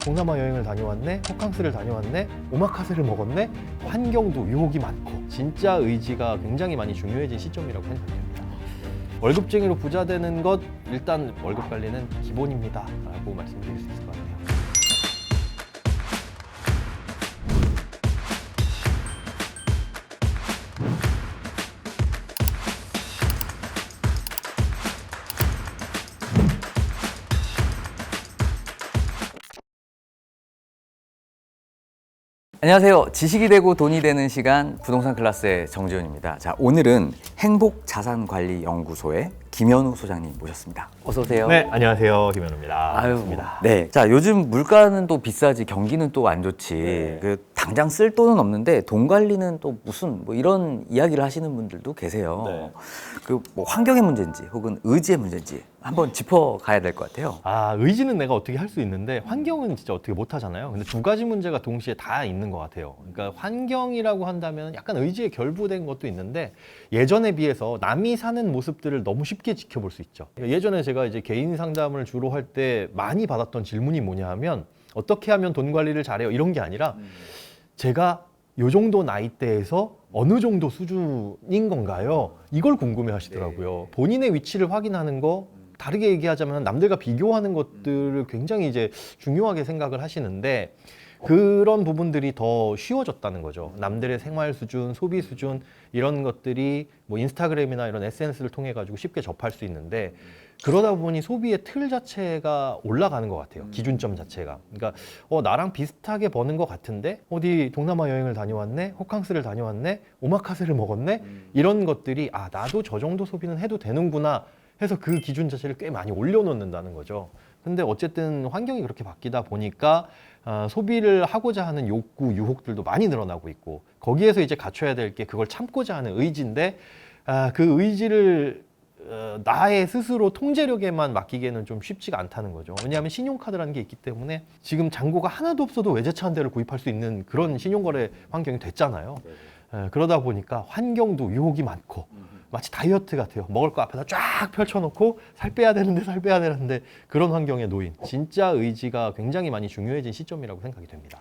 동남아 여행을 다녀왔네, 호캉스를 다녀왔네, 오마카세를 먹었네, 환경도 유혹이 많고 진짜 의지가 굉장히 많이 중요해진 시점이라고 생각됩니다. 월급쟁이로 부자 되는 것, 일단 월급 관리는 기본입니다 라고 말씀드릴 수 있을 것 같아요. 안녕하세요. 지식이 되고 돈이 되는 시간 부동산 클래스의 정지훈입니다. 자, 오늘은 행복자산관리연구소의 김현우 소장님 모셨습니다. 어서 오세요. 네, 안녕하세요. 김현우입니다. 아유, 반갑습니다. 네. 자, 요즘 물가는 또 비싸지, 경기는 또 안 좋지. 네. 그 당장 쓸 돈은 없는데 돈 관리는 또 무슨 뭐 이런 이야기를 하시는 분들도 계세요. 네. 그 뭐 환경의 문제인지 혹은 의지의 문제인지 한번 짚어가야 될 것 같아요. 의지는 내가 어떻게 할 수 있는데 환경은 진짜 어떻게 못 하잖아요. 근데 두 가지 문제가 동시에 다 있는 것 같아요. 그러니까 환경이라고 한다면 약간 의지에 결부된 것도 있는데 예전에 비해서 남이 사는 모습들을 너무 쉽게 지켜볼 수 있죠. 예전에 제가 이제 개인 상담을 주로 할 때 많이 받았던 질문이 뭐냐 하면 어떻게 하면 돈 관리를 잘해요? 이런 게 아니라 제가 요 정도 나이대에서 어느 정도 수준인 건가요? 이걸 궁금해 하시더라고요. 본인의 위치를 확인하는 거, 다르게 얘기하자면 남들과 비교하는 것들을 굉장히 이제 중요하게 생각을 하시는데 그런 부분들이 더 쉬워졌다는 거죠. 남들의 생활 수준, 소비 수준 이런 것들이 뭐 인스타그램이나 이런 SNS를 통해 가지고 쉽게 접할 수 있는데 그러다 보니 소비의 틀 자체가 올라가는 것 같아요. 기준점 자체가. 그러니까 나랑 비슷하게 버는 것 같은데 어디 동남아 여행을 다녀왔네, 호캉스를 다녀왔네, 오마카세를 먹었네 이런 것들이 나도 저 정도 소비는 해도 되는구나 해서 그 기준 자체를 꽤 많이 올려놓는다는 거죠. 근데 어쨌든 환경이 그렇게 바뀌다 보니까 소비를 하고자 하는 욕구, 유혹들도 많이 늘어나고 있고 거기에서 이제 갖춰야 될 게 그걸 참고자 하는 의지인데 그 의지를 나의 스스로 통제력에만 맡기기에는 좀 쉽지가 않다는 거죠. 왜냐하면 신용카드라는 게 있기 때문에 지금 잔고가 하나도 없어도 외제차 한 대를 구입할 수 있는 그런 신용거래 환경이 됐잖아요. 그러다 보니까 환경도 유혹이 많고 마치 다이어트 같아요. 먹을 거 앞에다 쫙 펼쳐놓고 살 빼야 되는데 그런 환경에 놓인 진짜 의지가 굉장히 많이 중요해진 시점이라고 생각이 됩니다.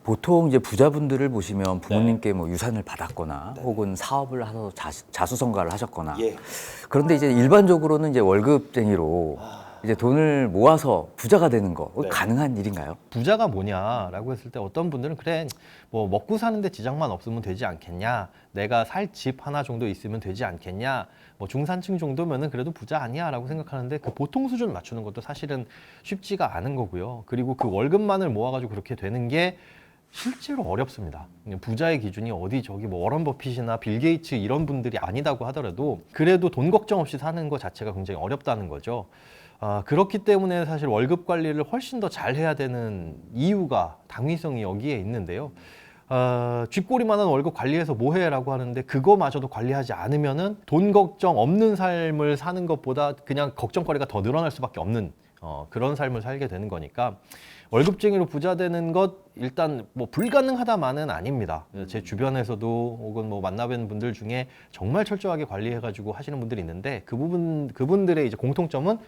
보통 이제 부자분들을 보시면 부모님께 뭐 유산을 받았거나 혹은 사업을 하셔서 자수성가를 하셨거나 그런데 이제 일반적으로는 이제 월급쟁이로 이제 돈을 모아서 부자가 되는 거 가능한 일인가요? 부자가 뭐냐라고 했을 때 어떤 분들은 그래 뭐 먹고 사는데 지장만 없으면 되지 않겠냐, 내가 살 집 하나 정도 있으면 되지 않겠냐, 뭐 중산층 정도면은 그래도 부자 아니야 라고 생각하는데 그 보통 수준 맞추는 것도 사실은 쉽지가 않은 거고요. 그리고 그 월급만을 모아가지고 그렇게 되는 게 실제로 어렵습니다. 부자의 기준이 어디 저기 뭐 워런 버핏이나 빌 게이츠 이런 분들이 아니다고 하더라도 그래도 돈 걱정 없이 사는 것 자체가 굉장히 어렵다는 거죠. 그렇기 때문에 사실 월급 관리를 훨씬 더 잘해야 되는 이유가 당위성이 여기에 있는데요. 쥐꼬리만한 월급 관리해서 뭐해? 라고 하는데 그거마저도 관리하지 않으면은 돈 걱정 없는 삶을 사는 것보다 그냥 걱정거리가 더 늘어날 수밖에 없는 그런 삶을 살게 되는 거니까 월급쟁이로 부자 되는 것 일단 뭐 불가능하다만은 아닙니다. 제 주변에서도 혹은 뭐 만나뵌 분들 중에 정말 철저하게 관리해가지고 하시는 분들이 있는데 그분들의 이제 공통점은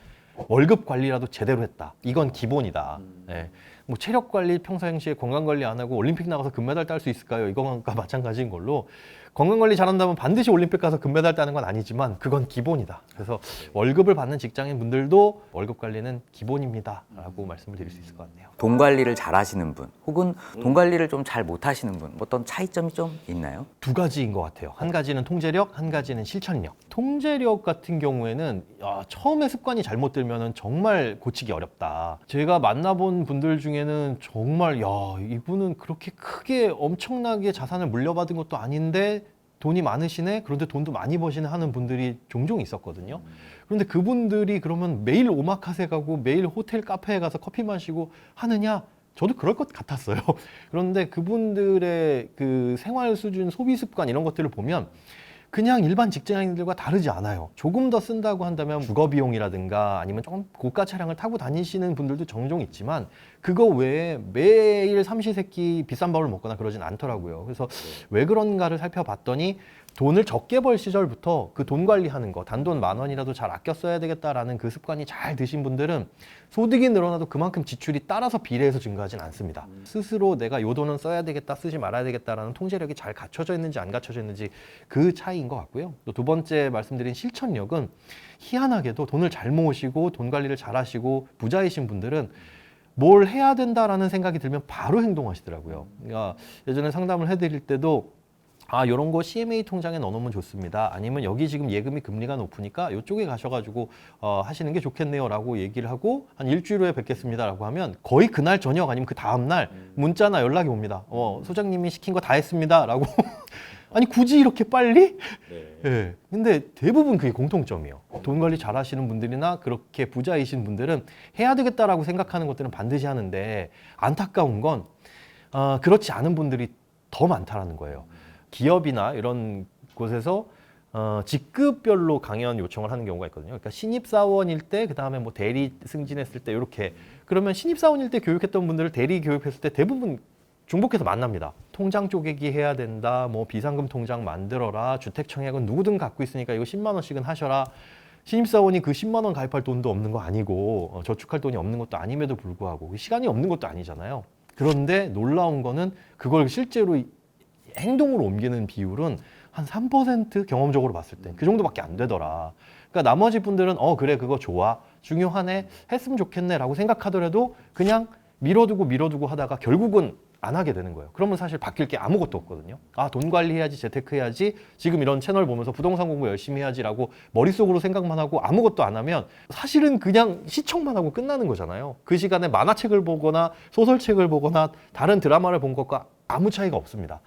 월급 관리라도 제대로 했다. 이건 기본이다. 네. 뭐 체력 관리 평상시에 건강 관리 안 하고 올림픽 나가서 금메달 딸 수 있을까요? 이거가 마찬가지인 걸로 건강 관리 잘한다면 반드시 올림픽 가서 금메달 따는 건 아니지만 그건 기본이다. 그래서 월급을 받는 직장인 분들도 월급 관리는 기본입니다. 라고 말씀을 드릴 수 있을 것 같네요. 돈 관리를 잘 하시는 분 혹은 돈 관리를 좀 잘 못 하시는 분 어떤 차이점이 좀 있나요? 두 가지인 것 같아요. 한 가지는 통제력, 한 가지는 실천력. 통제력 같은 경우에는 처음에 습관이 잘못 들면은 정말 고치기 어렵다. 제가 만나본 분들 중에는 정말 이분은 그렇게 크게 엄청나게 자산을 물려받은 것도 아닌데 돈이 많으시네? 그런데 돈도 많이 버시네 하는 분들이 종종 있었거든요. 그런데 그분들이 그러면 매일 오마카세 가고 매일 호텔 카페에 가서 커피 마시고 하느냐? 저도 그럴 것 같았어요. 그런데 그분들의 그 생활 수준, 소비 습관 이런 것들을 보면 그냥 일반 직장인들과 다르지 않아요. 조금 더 쓴다고 한다면 주거 비용이라든가 아니면 조금 고가 차량을 타고 다니시는 분들도 종종 있지만 그거 외에 매일 삼시세끼 비싼 밥을 먹거나 그러진 않더라고요. 그래서 왜 그런가를 살펴봤더니 돈을 적게 벌 시절부터 그 돈 관리하는 거, 단돈 10,000원이라도 잘 아껴 써야 되겠다라는 그 습관이 잘 드신 분들은 소득이 늘어나도 그만큼 지출이 따라서 비례해서 증가하진 않습니다. 스스로 내가 요 돈은 써야 되겠다, 쓰지 말아야 되겠다라는 통제력이 잘 갖춰져 있는지 안 갖춰져 있는지 그 차이인 것 같고요. 또 두 번째 말씀드린 실천력은 희한하게도 돈을 잘 모으시고 돈 관리를 잘 하시고 부자이신 분들은 뭘 해야 된다라는 생각이 들면 바로 행동하시더라고요. 그러니까 예전에 상담을 해드릴 때도 요런 거 CMA 통장에 넣어놓으면 좋습니다. 아니면 여기 지금 예금이 금리가 높으니까 이쪽에 가셔가지고 하시는 게 좋겠네요 라고 얘기를 하고 한 일주일 후에 뵙겠습니다 라고 하면 거의 그날 저녁 아니면 그 다음날 문자나 연락이 옵니다. 소장님이 시킨 거 다 했습니다 라고 아니 굳이 이렇게 빨리? 네. 근데 대부분 그게 공통점이에요. 돈 관리 잘 하시는 분들이나 그렇게 부자이신 분들은 해야 되겠다라고 생각하는 것들은 반드시 하는데 안타까운 건 그렇지 않은 분들이 더 많다라는 거예요. 기업이나 이런 곳에서 직급별로 강연 요청을 하는 경우가 있거든요. 그러니까 신입사원일 때, 그 다음에 뭐 대리 승진했을 때 이렇게 그러면 신입사원일 때 교육했던 분들을 대리 교육했을 때 대부분 중복해서 만납니다. 통장 쪼개기 해야 된다, 뭐 비상금 통장 만들어라, 주택청약은 누구든 갖고 있으니까 이거 10만 원씩은 하셔라. 신입사원이 그 10만 원 가입할 돈도 없는 거 아니고 저축할 돈이 없는 것도 아님에도 불구하고 시간이 없는 것도 아니잖아요. 그런데 놀라운 거는 그걸 실제로 행동으로 옮기는 비율은 한 3% 경험적으로 봤을 때 그 정도밖에 안 되더라. 그러니까 나머지 분들은 그래 그거 좋아 중요하네 했으면 좋겠네 라고 생각하더라도 그냥 미뤄두고 하다가 결국은 안 하게 되는 거예요. 그러면 사실 바뀔 게 아무것도 없거든요. 돈 관리해야지, 재테크 해야지, 지금 이런 채널 보면서 부동산 공부 열심히 해야지라고 머릿속으로 생각만 하고 아무것도 안 하면 사실은 그냥 시청만 하고 끝나는 거잖아요. 그 시간에 만화책을 보거나 소설책을 보거나 다른 드라마를 본 것과 아무 차이가 없습니다.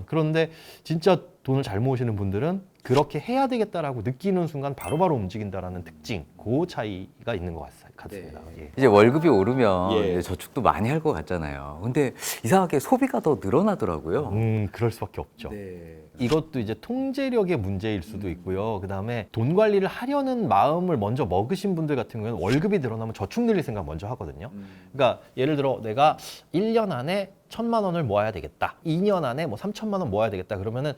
그런데 진짜 돈을 잘 모으시는 분들은 그렇게 해야 되겠다라고 느끼는 순간 바로바로 움직인다라는 특징, 그 차이가 있는 것 같습니다. 예. 이제 월급이 오르면 예. 이제 저축도 많이 할 것 같잖아요. 근데 이상하게 소비가 더 늘어나더라고요. 그럴 수밖에 없죠. 네. 이것도 이제 통제력의 문제일 수도 있고요. 그 다음에 돈 관리를 하려는 마음을 먼저 먹으신 분들 같은 경우는 월급이 늘어나면 저축 늘릴 생각 먼저 하거든요. 그러니까 예를 들어 내가 1년 안에 1,000만 원을 모아야 되겠다. 2년 안에 뭐 3,000만 원 모아야 되겠다. 그러면은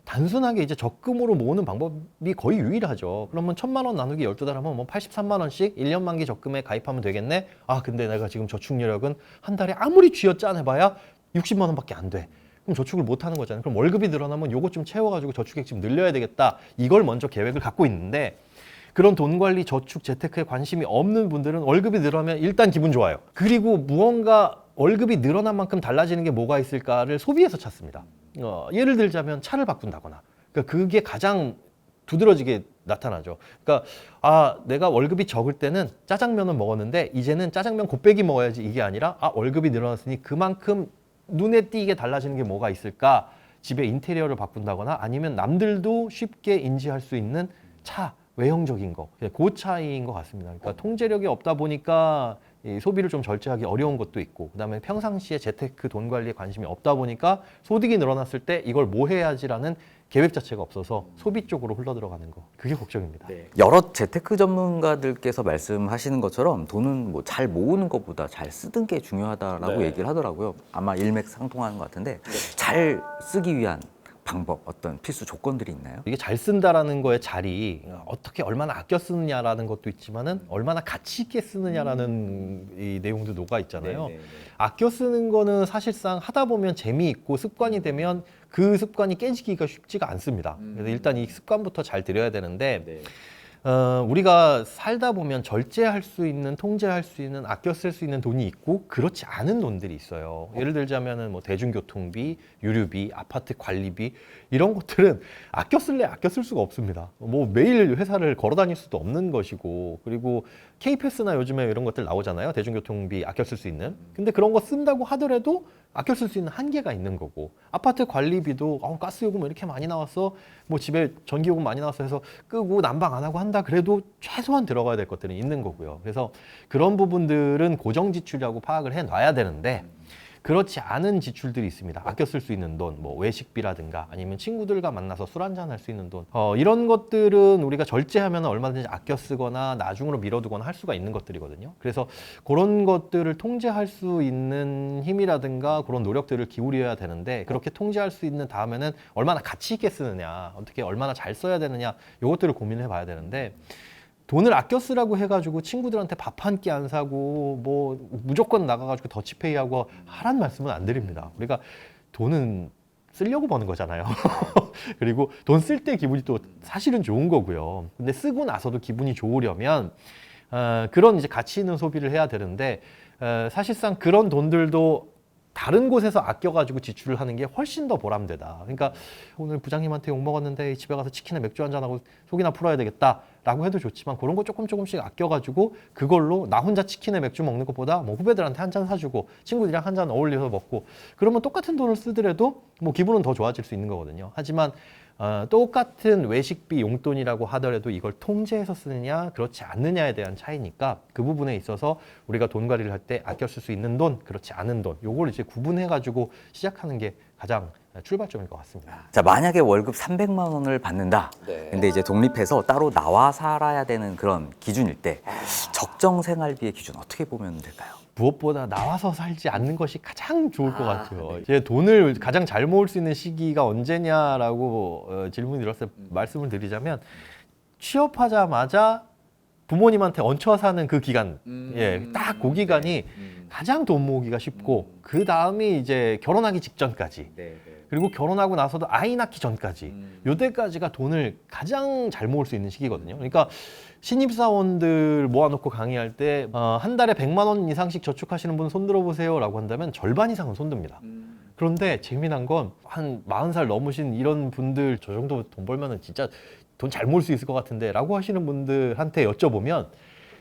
단순하게 이제 적금으로 모으는 방법이 거의 유일하죠. 그러면 1,000만 원 나누기 12달 하면 뭐 83만 원씩 1년 만기 적금에 가입하면 되겠네. 근데 내가 지금 저축여력은 한 달에 아무리 쥐어짜내봐야 60만 원밖에 안 돼. 그럼 저축을 못 하는 거잖아요. 그럼 월급이 늘어나면 요거 좀 채워가지고 저축액 좀 늘려야 되겠다. 이걸 먼저 계획을 갖고 있는데 그런 돈 관리, 저축, 재테크에 관심이 없는 분들은 월급이 늘어나면 일단 기분 좋아요. 그리고 무언가 월급이 늘어난 만큼 달라지는 게 뭐가 있을까를 소비에서 찾습니다. 예를 들자면 차를 바꾼다거나. 그러니까 그게 가장 두드러지게 나타나죠. 그러니까 내가 월급이 적을 때는 짜장면을 먹었는데 이제는 짜장면 곱빼기 먹어야지 이게 아니라 월급이 늘어났으니 그만큼 눈에 띄게 달라지는 게 뭐가 있을까? 집의 인테리어를 바꾼다거나 아니면 남들도 쉽게 인지할 수 있는 차, 외형적인 거. 그 차이인 것 같습니다. 그러니까 통제력이 없다 보니까 이 소비를 좀 절제하기 어려운 것도 있고 그다음에 평상시에 재테크 돈 관리에 관심이 없다 보니까 소득이 늘어났을 때 이걸 뭐 해야지라는 계획 자체가 없어서 소비 쪽으로 흘러들어가는 거. 그게 걱정입니다. 여러 재테크 전문가들께서 말씀하시는 것처럼 돈은 뭐 잘 모으는 것보다 잘 쓰는 게 중요하다라고 얘기를 하더라고요. 아마 일맥상통하는 것 같은데 잘 쓰기 위한 방법, 어떤 필수 조건들이 있나요? 이게 잘 쓴다라는 거의 자리, 어떻게 얼마나 아껴 쓰느냐라는 것도 있지만은 얼마나 가치 있게 쓰느냐라는 이 내용도 녹아 있잖아요. 아껴 쓰는 거는 사실상 하다 보면 재미있고 습관이 되면 그 습관이 깨지기가 쉽지가 않습니다. 그래서 일단 이 습관부터 잘 들여야 되는데 우리가 살다 보면 절제할 수 있는, 통제할 수 있는, 아껴 쓸 수 있는 돈이 있고 그렇지 않은 돈들이 있어요. 예를 들자면은 뭐 대중교통비, 유류비, 아파트 관리비 이런 것들은 아껴 쓸래 아껴 쓸 수가 없습니다. 뭐 매일 회사를 걸어 다닐 수도 없는 것이고 그리고 K패스나 요즘에 이런 것들 나오잖아요. 대중교통비 아껴 쓸 수 있는. 근데 그런 거 쓴다고 하더라도 아껴 쓸 수 있는 한계가 있는 거고 아파트 관리비도 가스요금 이렇게 많이 나왔어 뭐 집에 전기요금 많이 나왔어 해서 끄고 난방 안 하고 한다 그래도 최소한 들어가야 될 것들은 있는 거고요. 그래서 그런 부분들은 고정 지출이라고 파악을 해놔야 되는데 그렇지 않은 지출들이 있습니다. 아껴 쓸 수 있는 돈, 뭐 외식비라든가 아니면 친구들과 만나서 술 한잔 할 수 있는 돈. 이런 것들은 우리가 절제하면 얼마든지 아껴 쓰거나 나중으로 미뤄두거나 할 수가 있는 것들이거든요. 그래서 그런 것들을 통제할 수 있는 힘이라든가 그런 노력들을 기울여야 되는데 그렇게 통제할 수 있는 다음에는 얼마나 가치 있게 쓰느냐, 어떻게 얼마나 잘 써야 되느냐 이것들을 고민해 봐야 되는데 돈을 아껴 쓰라고 해가지고 친구들한테 밥 한 끼 안 사고 뭐 무조건 나가가지고 더치페이하고 하란 말씀은 안 드립니다. 우리가 돈은 쓰려고 버는 거잖아요. 그리고 돈 쓸 때 기분이 또 사실은 좋은 거고요. 근데 쓰고 나서도 기분이 좋으려면 그런 이제 가치 있는 소비를 해야 되는데 사실상 그런 돈들도 다른 곳에서 아껴가지고 지출을 하는 게 훨씬 더 보람되다. 그러니까 오늘 부장님한테 욕 먹었는데 집에 가서 치킨에 맥주 한잔하고 속이나 풀어야 되겠다라고 해도 좋지만 그런 거 조금씩 아껴가지고 그걸로 나 혼자 치킨에 맥주 먹는 것보다 뭐 후배들한테 한 잔 사주고 친구들이랑 한 잔 어울려서 먹고 그러면 똑같은 돈을 쓰더라도 뭐 기분은 더 좋아질 수 있는 거거든요. 하지만 똑같은 외식비 용돈이라고 하더라도 이걸 통제해서 쓰느냐 그렇지 않느냐에 대한 차이니까 그 부분에 있어서 우리가 돈 관리를 할 때 아껴 쓸 수 있는 돈 그렇지 않은 돈 요걸 이제 구분해 가지고 시작하는 게 가장 출발점일 것 같습니다. 자, 만약에 월급 300만 원을 받는다. 근데 이제 독립해서 따로 나와 살아야 되는 그런 기준일 때 적정 생활비의 기준 어떻게 보면 될까요? 무엇보다 나와서 살지 않는 것이 가장 좋을 것 같아요. 이제 돈을 가장 잘 모을 수 있는 시기가 언제냐라고 질문이 들었을 때 말씀을 드리자면 취업하자마자 부모님한테 얹혀 사는 그 기간, 딱 그 기간이 가장 돈 모으기가 쉽고 그 다음이 이제 결혼하기 직전까지. 그리고 결혼하고 나서도 아이 낳기 전까지 요때까지가 돈을 가장 잘 모을 수 있는 시기거든요. 그러니까 신입사원들 모아놓고 강의할 때 한 달에 100만 원 이상씩 저축하시는 분 손들어 보세요 라고 한다면 절반 이상은 손듭니다. 그런데 재미난 건 한 40살 넘으신 이런 분들 저 정도 돈 벌면은 진짜 돈 잘 모을 수 있을 것 같은데 라고 하시는 분들한테 여쭤보면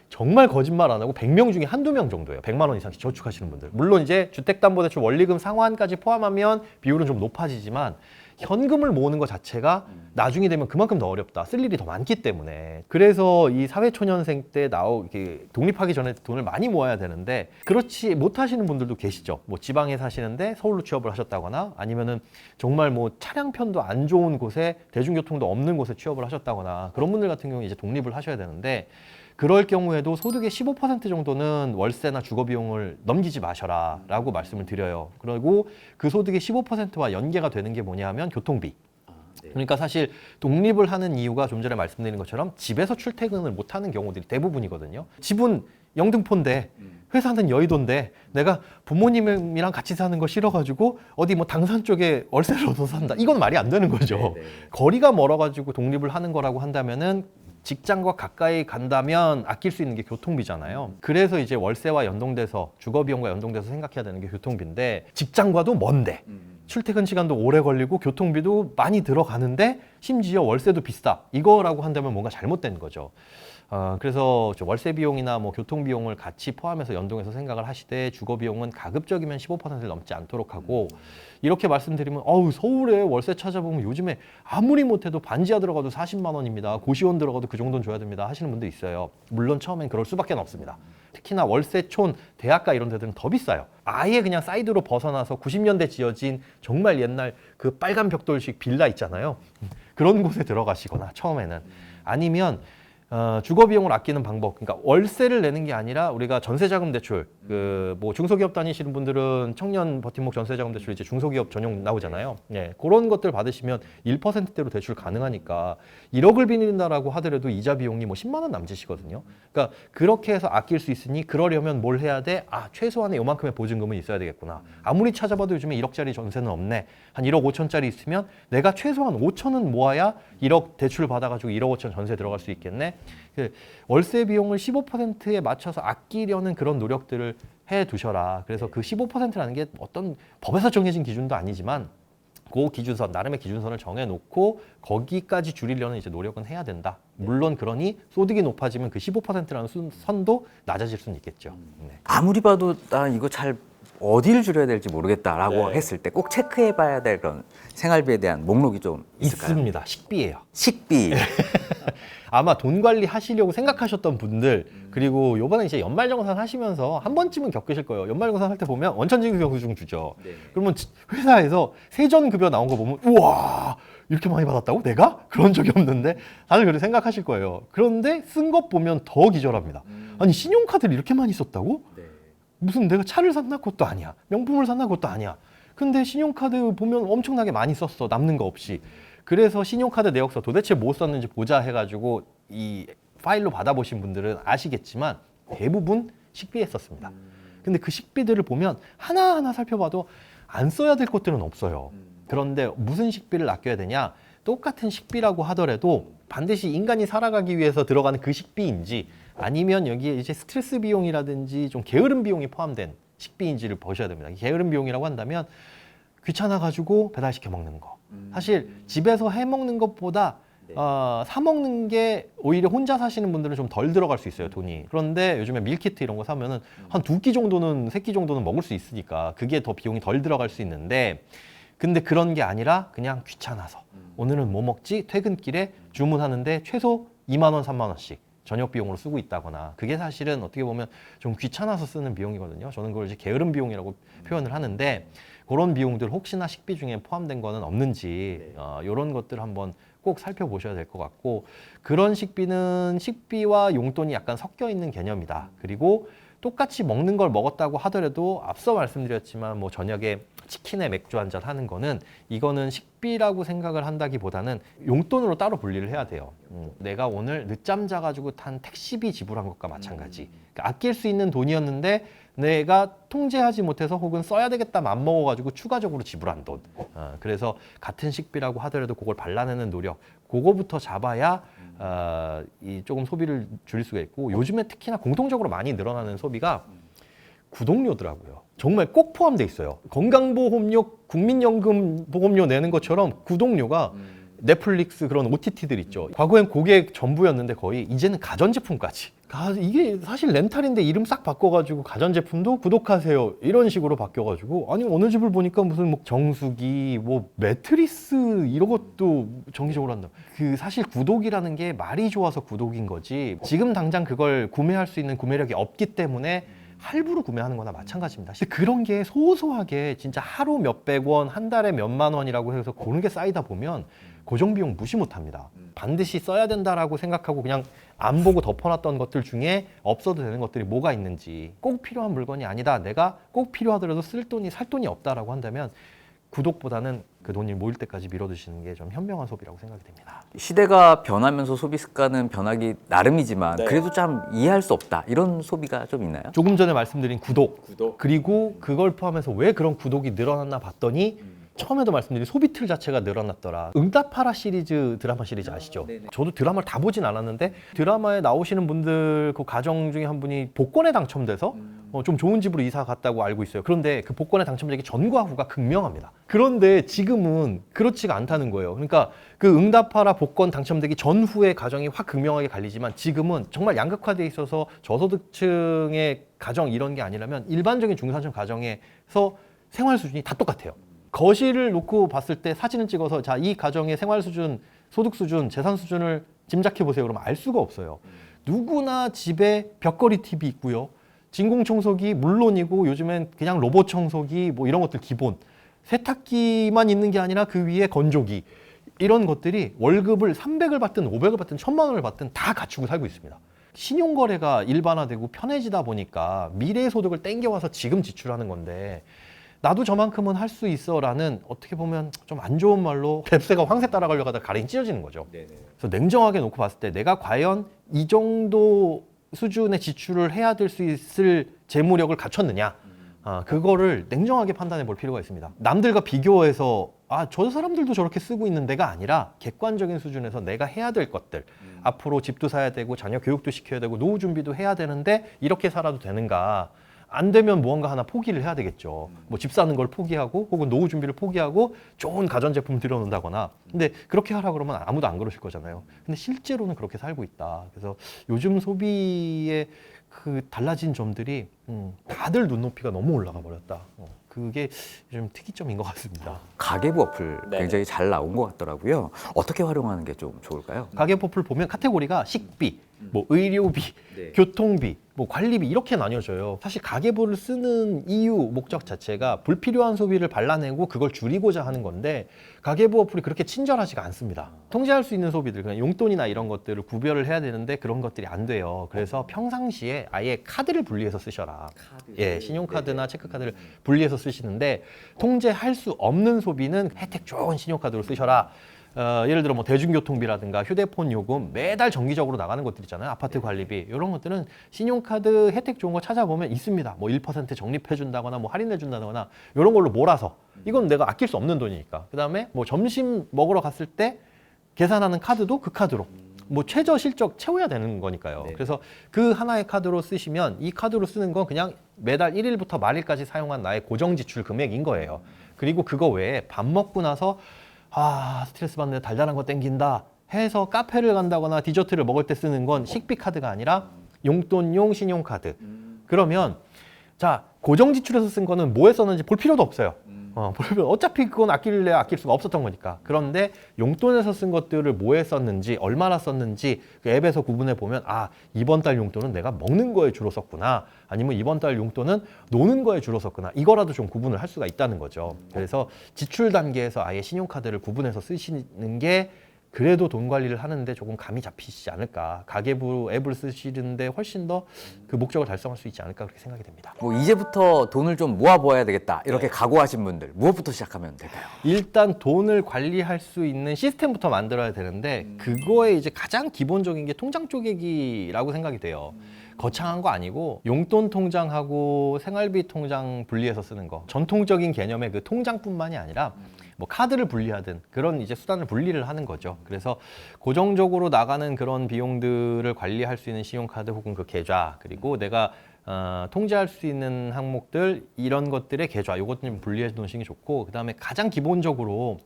정말 거짓말 안 하고 100명 중에 한두 명 정도예요. 100만 원 이상씩 저축하시는 분들. 물론 이제 주택담보대출 원리금 상환까지 포함하면 비율은 좀 높아지지만 현금을 모으는 것 자체가 나중이 되면 그만큼 더 어렵다. 쓸 일이 더 많기 때문에. 그래서 이 사회초년생 때 이렇게 독립하기 전에 돈을 많이 모아야 되는데 그렇지 못하시는 분들도 계시죠. 뭐 지방에 사시는데 서울로 취업을 하셨다거나 아니면은 정말 뭐 차량편도 안 좋은 곳에 대중교통도 없는 곳에 취업을 하셨다거나 그런 분들 같은 경우에 이제 독립을 하셔야 되는데 그럴 경우에도 소득의 15% 정도는 월세나 주거비용을 넘기지 마셔라 라고 말씀을 드려요. 그리고 그 소득의 15%와 연계가 되는 게 뭐냐 하면 교통비. 그러니까 사실 독립을 하는 이유가 좀 전에 말씀드린 것처럼 집에서 출퇴근을 못하는 경우들이 대부분이거든요. 집은 영등포인데 회사는 여의도인데 내가 부모님이랑 같이 사는 거 싫어가지고 어디 뭐 당산 쪽에 월세를 얻어서 산다. 이건 말이 안 되는 거죠. 거리가 멀어가지고 독립을 하는 거라고 한다면은 직장과 가까이 간다면 아낄 수 있는 게 교통비잖아요. 그래서 이제 월세와 연동돼서 주거비용과 연동돼서 생각해야 되는 게 교통비인데 직장과도 먼데 출퇴근 시간도 오래 걸리고 교통비도 많이 들어가는데 심지어 월세도 비싸. 이거라고 한다면 뭔가 잘못된 거죠. 그래서 월세 비용이나 뭐 교통 비용을 같이 포함해서 연동해서 생각을 하시되 주거 비용은 가급적이면 15%를 넘지 않도록 하고 이렇게 말씀드리면 서울에 월세 찾아보면 요즘에 아무리 못해도 반지하 들어가도 40만 원입니다. 고시원 들어가도 그 정도는 줘야 됩니다. 하시는 분도 있어요. 물론 처음엔 그럴 수밖에 없습니다. 특히나 월세촌, 대학가 이런 데들은 더 비싸요. 아예 그냥 사이드로 벗어나서 90년대 지어진 정말 옛날 그 빨간 벽돌식 빌라 있잖아요. 그런 곳에 들어가시거나 처음에는 아니면 주거 비용을 아끼는 방법. 그러니까 월세를 내는 게 아니라 우리가 전세자금 대출, 뭐 중소기업 다니시는 분들은 청년 버팀목 전세자금 대출 이제 중소기업 전용 나오잖아요. 그런 것들 받으시면 1%대로 대출 가능하니까 1억을 빌린다라고 하더라도 이자 비용이 뭐 10만 원 남짓이거든요. 그러니까 그렇게 해서 아낄 수 있으니 그러려면 뭘 해야 돼? 최소한의 요만큼의 보증금은 있어야 되겠구나. 아무리 찾아봐도 요즘에 1억짜리 전세는 없네. 한 1억 5천짜리 있으면 내가 최소한 5천은 모아야 1억 대출 받아가지고 1억 5천 전세 들어갈 수 있겠네. 월세 비용을 15%에 맞춰서 아끼려는 그런 노력들을 해 두셔라. 그래서 그 15%라는 게 어떤 법에서 정해진 기준도 아니지만 그 기준선, 나름의 기준선을 정해놓고 거기까지 줄이려는 이제 노력은 해야 된다. 물론 그러니 소득이 높아지면 그 15%라는 선도 낮아질 수는 있겠죠. 아무리 봐도 나 이거 잘 어디를 줄여야 될지 모르겠다라고 네. 했을 때 꼭 체크해봐야 될 그런 생활비에 대한 목록이 좀 있을까요? 있습니다. 식비예요. 식비. 아마 돈 관리 하시려고 생각하셨던 분들, 그리고 요번에 이제 연말정산 하시면서 한 번쯤은 겪으실 거예요. 연말정산 할 때 보면 원천징수경수증 주죠. 그러면 회사에서 세전급여 나온 거 보면 우와 이렇게 많이 받았다고? 내가? 그런 적이 없는데 다들 그렇게 생각하실 거예요. 그런데 쓴 것 보면 더 기절합니다. 아니 신용카드를 이렇게 많이 썼다고? 무슨 내가 차를 샀나? 그것도 아니야. 명품을 샀나? 그것도 아니야. 근데 신용카드 보면 엄청나게 많이 썼어. 남는 거 없이. 그래서 신용카드 내역서 도대체 뭐 썼는지 보자 해가지고 이 파일로 받아보신 분들은 아시겠지만 대부분 식비에 썼습니다. 근데 그 식비들을 보면 하나하나 살펴봐도 안 써야 될 것들은 없어요. 그런데 무슨 식비를 아껴야 되냐? 똑같은 식비라고 하더라도 반드시 인간이 살아가기 위해서 들어가는 그 식비인지 아니면 여기에 이제 스트레스 비용이라든지 좀 게으른 비용이 포함된 식비인지를 보셔야 됩니다. 게으른 비용이라고 한다면 귀찮아가지고 배달시켜 먹는 거. 사실 집에서 해 먹는 것보다 사 먹는 게 오히려 혼자 사시는 분들은 좀 덜 들어갈 수 있어요, 돈이. 그런데 요즘에 밀키트 이런 거 사면은 한 2끼 정도는, 3끼 정도는 먹을 수 있으니까 그게 더 비용이 덜 들어갈 수 있는데 근데 그런 게 아니라 그냥 귀찮아서 오늘은 뭐 먹지? 퇴근길에 주문하는데 최소 2만 원, 3만 원씩 저녁 비용으로 쓰고 있다거나 그게 사실은 어떻게 보면 좀 귀찮아서 쓰는 비용이거든요. 저는 그걸 이제 게으른 비용이라고 표현을 하는데 그런 비용들 혹시나 식비 중에 포함된 거는 없는지 이런 것들 한번 꼭 살펴보셔야 될 것 같고 그런 식비는 식비와 용돈이 약간 섞여 있는 개념이다. 그리고 똑같이 먹는 걸 먹었다고 하더라도 앞서 말씀드렸지만 뭐 저녁에 치킨에 맥주 한잔 하는 거는 이거는 식비라고 생각을 한다기보다는 용돈으로 따로 분리를 해야 돼요. 내가 오늘 늦잠 자가지고 탄 택시비 지불한 것과 마찬가지. 그러니까 아낄 수 있는 돈이었는데 내가 통제하지 못해서 혹은 써야 되겠다 맘먹어가지고 추가적으로 지불한 돈. 그래서 같은 식비라고 하더라도 그걸 발라내는 노력, 그거부터 잡아야 이 조금 소비를 줄일 수가 있고 요즘에 특히나 공통적으로 많이 늘어나는 소비가 구독료더라고요. 정말 꼭 포함돼 있어요. 건강보험료, 국민연금 보험료 내는 것처럼 구독료가 넷플릭스 그런 OTT들 있죠. 과거엔 그게 전부였는데 거의 이제는 가전제품까지. 이게 사실 렌탈인데 이름 싹 바꿔가지고 가전제품도 구독하세요 이런 식으로 바뀌어가지고 아니 어느 집을 보니까 무슨 뭐 정수기, 뭐 매트리스 이런 것도 정기적으로 한다. 그 사실 구독이라는 게 말이 좋아서 구독인 거지 지금 당장 그걸 구매할 수 있는 구매력이 없기 때문에 할부로 구매하는 거나 마찬가지입니다. 그런 게 소소하게 진짜 하루 몇백 원, 한 달에 몇만 원이라고 해서 그런 게 쌓이다 보면 고정비용 무시 못합니다. 반드시 써야 된다라고 생각하고 그냥 안 보고 덮어놨던 것들 중에 없어도 되는 것들이 뭐가 있는지 꼭 필요한 물건이 아니다. 내가 꼭 필요하더라도 쓸 돈이 살 돈이 없다라고 한다면 구독보다는 그 돈이 모일 때까지 미뤄두시는 게 좀 현명한 소비라고 생각이 됩니다. 시대가 변하면서 소비 습관은 변하기 나름이지만 네. 그래도 참 이해할 수 없다. 이런 소비가 좀 있나요? 조금 전에 말씀드린 구독. 구독. 그리고 그걸 포함해서 왜 그런 구독이 늘어났나 봤더니 처음에도 말씀드린 소비 틀 자체가 늘어났더라. 응답하라 시리즈 드라마 시리즈 아시죠? 저도 드라마를 다 보진 않았는데 드라마에 나오시는 분들 그 가정 중에 한 분이 복권에 당첨돼서 좀 좋은 집으로 이사 갔다고 알고 있어요. 그런데 그 복권에 당첨되기 전과 후가 극명합니다. 그런데 지금은 그렇지가 않다는 거예요. 그러니까 그 응답하라 복권 당첨되기 전후의 가정이 확 극명하게 갈리지만 지금은 정말 양극화돼 있어서 저소득층의 가정 이런 게 아니라면 일반적인 중산층 가정에서 생활 수준이 다 똑같아요. 거실을 놓고 봤을 때 사진을 찍어서 자, 이 가정의 생활 수준, 소득 수준, 재산 수준을 짐작해 보세요. 그러면 알 수가 없어요. 누구나 집에 벽걸이 TV 있고요. 진공 청소기 물론이고 요즘엔 그냥 로봇 청소기 뭐 이런 것들 기본. 세탁기만 있는 게 아니라 그 위에 건조기. 이런 것들이 월급을 300을 받든 500을 받든 1000만 원을 받든 다 갖추고 살고 있습니다. 신용거래가 일반화되고 편해지다 보니까 미래 소득을 땡겨와서 지금 지출하는 건데 나도 저만큼은 할 수 있어라는 어떻게 보면 좀 안 좋은 말로 뱁새가 황새 따라가려고 하다가 가랭이 찢어지는 거죠. 그래서 냉정하게 놓고 봤을 때 내가 과연 이 정도 수준의 지출을 해야 될 수 있을 재무력을 갖췄느냐 그거를 냉정하게 판단해 볼 필요가 있습니다. 남들과 비교해서 저 사람들도 저렇게 쓰고 있는 데가 아니라 객관적인 수준에서 내가 해야 될 것들 앞으로 집도 사야 되고 자녀 교육도 시켜야 되고 노후 준비도 해야 되는데 이렇게 살아도 되는가. 안 되면 무언가 하나 포기를 해야 되겠죠. 뭐 집 사는 걸 포기하고 혹은 노후 준비를 포기하고 좋은 가전제품 들여놓는다거나. 근데 그렇게 하라 그러면 아무도 안 그러실 거잖아요. 근데 실제로는 그렇게 살고 있다. 그래서 요즘 소비의 그 달라진 점들이 다들 눈높이가 너무 올라가 버렸다. 그게 좀 특이점인 것 같습니다. 가계부 어플 굉장히 잘 나온 것 같더라고요. 어떻게 활용하는 게 좀 좋을까요? 가계부 어플 보면 카테고리가 식비, 뭐 의료비, 교통비, 뭐 관리비 이렇게 나뉘어져요. 사실 가계부를 쓰는 이유, 목적 자체가 불필요한 소비를 발라내고 그걸 줄이고자 하는 건데 가계부 어플이 그렇게 친절하지가 않습니다. 통제할 수 있는 소비들, 그냥 용돈이나 이런 것들을 구별을 해야 되는데 그런 것들이 안 돼요. 그래서 평상시에 아예 카드를 분리해서 쓰셔라. 예, 신용카드나 체크카드를 분리해서 쓰시는데 통제할 수 없는 소비는 혜택 좋은 신용카드로 쓰셔라. 예를 들어 뭐 대중교통비라든가 휴대폰 요금 매달 정기적으로 나가는 것들 있잖아요. 아파트 관리비 이런 것들은 신용카드 혜택 좋은 거 찾아보면 있습니다. 뭐 1% 적립해 준다거나 뭐 할인해 준다거나 이런 걸로 몰아서 이건 내가 아낄 수 없는 돈이니까. 그다음에 뭐 점심 먹으러 갔을 때 계산하는 카드도 그 카드로 뭐 최저 실적 채워야 되는 거니까요. 그래서 그 하나의 카드로 쓰시면 이 카드로 쓰는 건 그냥 매달 1일부터 말일까지 사용한 나의 고정 지출 금액인 거예요. 그리고 그거 외에 밥 먹고 나서 스트레스 받는데 달달한 거 땡긴다 해서 카페를 간다거나 디저트를 먹을 때 쓰는 건 식비 카드가 아니라 용돈용 신용카드. 그러면 자, 고정 지출에서 쓴 거는 뭐에 썼는지 볼 필요도 없어요. 어차피 그건 아낄래 아낄 수가 없었던 거니까. 그런데 용돈에서 쓴 것들을 뭐에 썼는지, 얼마나 썼는지 그 앱에서 구분해 보면 이번 달 용돈은 내가 먹는 거에 주로 썼구나. 아니면 이번 달 용돈은 노는 거에 주로 썼구나. 이거라도 좀 구분을 할 수가 있다는 거죠. 그래서 지출 단계에서 아예 신용카드를 구분해서 쓰시는 게 그래도 돈 관리를 하는데 조금 감이 잡히시지 않을까. 가계부 앱을 쓰시는데 훨씬 더 그 목적을 달성할 수 있지 않을까 그렇게 생각이 됩니다. 뭐 이제부터 돈을 좀 모아보아야 되겠다 이렇게 각오하신 분들 무엇부터 시작하면 될까요? 일단 돈을 관리할 수 있는 시스템부터 만들어야 되는데 그거에 이제 가장 기본적인 게 통장 쪼개기라고 생각이 돼요. 거창한 거 아니고 용돈 통장하고 생활비 통장 분리해서 쓰는 거. 전통적인 개념의 그 통장뿐만이 아니라 뭐 카드를 분리하든 그런 이제 수단을 분리를 하는 거죠. 그래서 고정적으로 나가는 그런 비용들을 관리할 수 있는 신용카드 혹은 그 계좌, 그리고 내가 통제할 수 있는 항목들 이런 것들의 계좌, 이것 좀 분리해 놓으시는 게 좋고, 그다음에 가장 기본적으로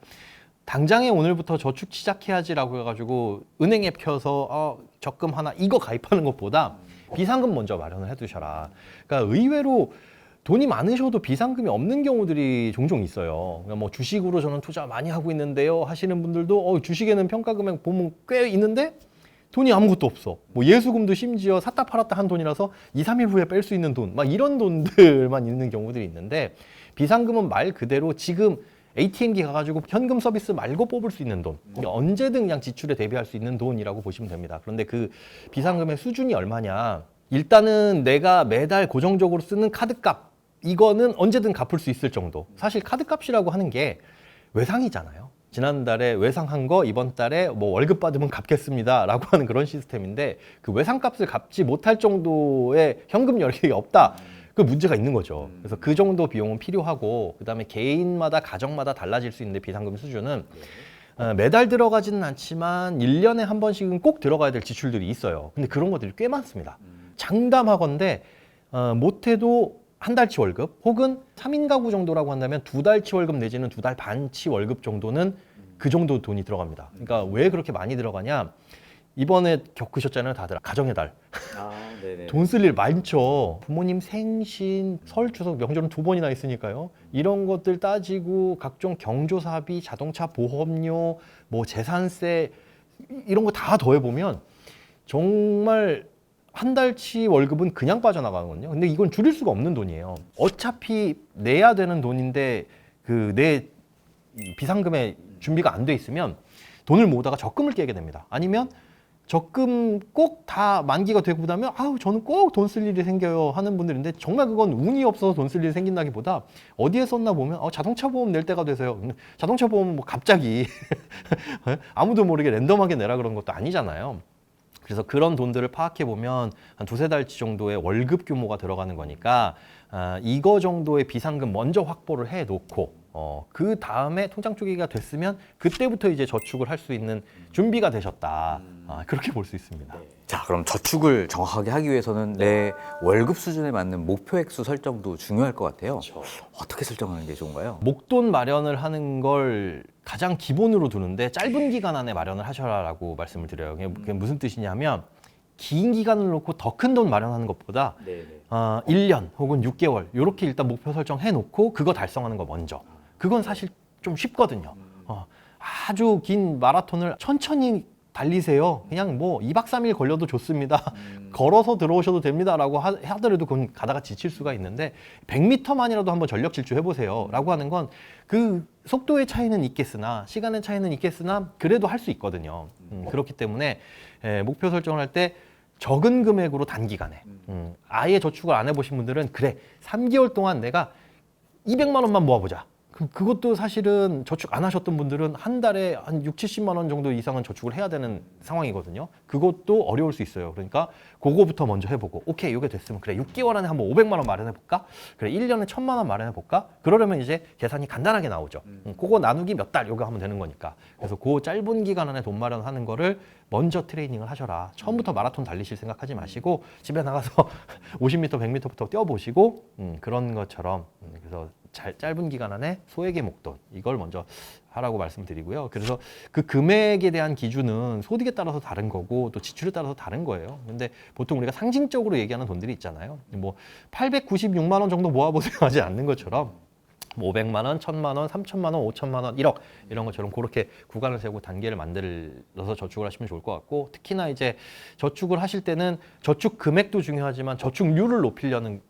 당장에 오늘부터 저축 시작해야지라고 해가지고 은행 앱 켜서 적금 하나 이거 가입하는 것보다 비상금 먼저 마련을 해두셔라. 그러니까 의외로 돈이 많으셔도 비상금이 없는 경우들이 종종 있어요. 그러니까 뭐 주식으로 저는 투자 많이 하고 있는데요 하시는 분들도 주식에는 평가 금액 보면 꽤 있는데 돈이 아무것도 없어. 뭐 예수금도 심지어 샀다 팔았다 한 돈이라서 2, 3일 후에 뺄 수 있는 돈, 막 이런 돈들만 있는 경우들이 있는데, 비상금은 말 그대로 지금 ATM기 가가지고 현금 서비스 말고 뽑을 수 있는 돈, 그러니까 언제든 그냥 지출에 대비할 수 있는 돈이라고 보시면 됩니다. 그런데 그 비상금의 수준이 얼마냐, 일단은 내가 매달 고정적으로 쓰는 카드값, 이거는 언제든 갚을 수 있을 정도. 사실 카드값이라고 하는 게 외상이잖아요. 지난달에 외상한 거 이번 달에 뭐 월급 받으면 갚겠습니다 라고 하는 그런 시스템인데, 그 외상값을 갚지 못할 정도의 현금 여력이 없다, 그 문제가 있는 거죠. 그래서 그 정도 비용은 필요하고, 그다음에 개인마다 가정마다 달라질 수 있는데 비상금 수준은 매달 들어가지는 않지만 1년에 한 번씩은 꼭 들어가야 될 지출들이 있어요. 근데 그런 것들이 꽤 많습니다. 장담하건대 못해도 한 달치 월급, 혹은 3인 가구 정도라고 한다면 2달치 월급 내지는 2달 반치 월급 정도는 그 정도 돈이 들어갑니다. 그러니까 왜 그렇게 많이 들어가냐, 이번에 겪으셨잖아요 다들, 가정의 달. 돈 쓸 일 많죠. 부모님 생신, 설, 추석, 명절은 2번이나 있으니까요. 이런 것들 따지고 각종 경조사비, 자동차 보험료, 뭐 재산세 이런 거 다 더해보면 정말 한 달치 월급은 그냥 빠져나가거든요. 근데 이건 줄일 수가 없는 돈이에요. 어차피 내야 되는 돈인데 그 내 비상금에 준비가 안 돼 있으면 돈을 모으다가 적금을 깨게 됩니다. 아니면 적금 꼭 다 만기가 되고 나면 저는 꼭 돈 쓸 일이 생겨요 하는 분들인데, 정말 그건 운이 없어서 돈 쓸 일이 생긴다기보다 어디에 썼나 보면 자동차 보험 낼 때가 돼서요. 자동차 보험은 뭐 갑자기 아무도 모르게 랜덤하게 내라 그런 것도 아니잖아요. 그래서 그런 돈들을 파악해 보면 한 2, 3달치 정도의 월급 규모가 들어가는 거니까 이거 정도의 비상금 먼저 확보를 해 놓고 그 다음에 통장 쪼개기가 됐으면 그때부터 이제 저축을 할 수 있는 준비가 되셨다. 그렇게 볼 수 있습니다. 자, 그럼 저축을 정확하게 하기 위해서는 내 월급 수준에 맞는 목표 액수 설정도 중요할 것 같아요. 어떻게 설정하는 게 좋은가요? 목돈 마련을 하는 걸 가장 기본으로 두는데 짧은 기간 안에 마련을 하셔라라고 말씀을 드려요. 그게 무슨 뜻이냐면 긴 기간을 놓고 더 큰 돈 마련하는 것보다 1년 혹은 6개월 이렇게 일단 목표 설정해 놓고 그거 달성하는 거 먼저. 그건 사실 좀 쉽거든요. 아주 긴 마라톤을 천천히 달리세요. 그냥 뭐 2박 3일 걸려도 좋습니다. 걸어서 들어오셔도 됩니다라고 하더라도 그건 가다가 지칠 수가 있는데 100m만이라도 한번 전력 질주 해보세요 라고 하는 건 그 속도의 차이는 있겠으나 시간의 차이는 있겠으나 그래도 할 수 있거든요. 그렇기 때문에 목표 설정을 할 때 적은 금액으로 단기간에 아예 저축을 안 해보신 분들은 그래 3개월 동안 내가 200만 원만 모아보자. 그것도 사실은 저축 안 하셨던 분들은 한 달에 한 6, 70만 원 정도 이상은 저축을 해야 되는 상황이거든요. 그것도 어려울 수 있어요. 그러니까 그거부터 먼저 해보고 오케이 이게 됐으면 그래 6개월 안에 한번 500만 원 마련해볼까? 그래 1년에 1000만 원 마련해볼까? 그러려면 이제 계산이 간단하게 나오죠. 그거 나누기 몇 달 요거 하면 되는 거니까. 그래서 그 짧은 기간 안에 돈 마련하는 거를 먼저 트레이닝을 하셔라. 처음부터 마라톤 달리실 생각하지 마시고 집에 나가서 50m, 100m부터 뛰어보시고 그런 것처럼 그래서 짧은 기간 안에 소액의 목돈 이걸 먼저 하라고 말씀드리고요. 그래서 그 금액에 대한 기준은 소득에 따라서 다른 거고 또 지출에 따라서 다른 거예요. 근데 보통 우리가 상징적으로 얘기하는 돈들이 있잖아요. 뭐 896만 원 정도 모아보세요 하지 않는 것처럼 500만 원, 1000만 원, 3000만 원, 5000만 원, 1억 이런 것처럼 그렇게 구간을 세우고 단계를 만들어서 저축을 하시면 좋을 것 같고 특히나 이제 저축을 하실 때는 저축 금액도 중요하지만 저축률을 높이려는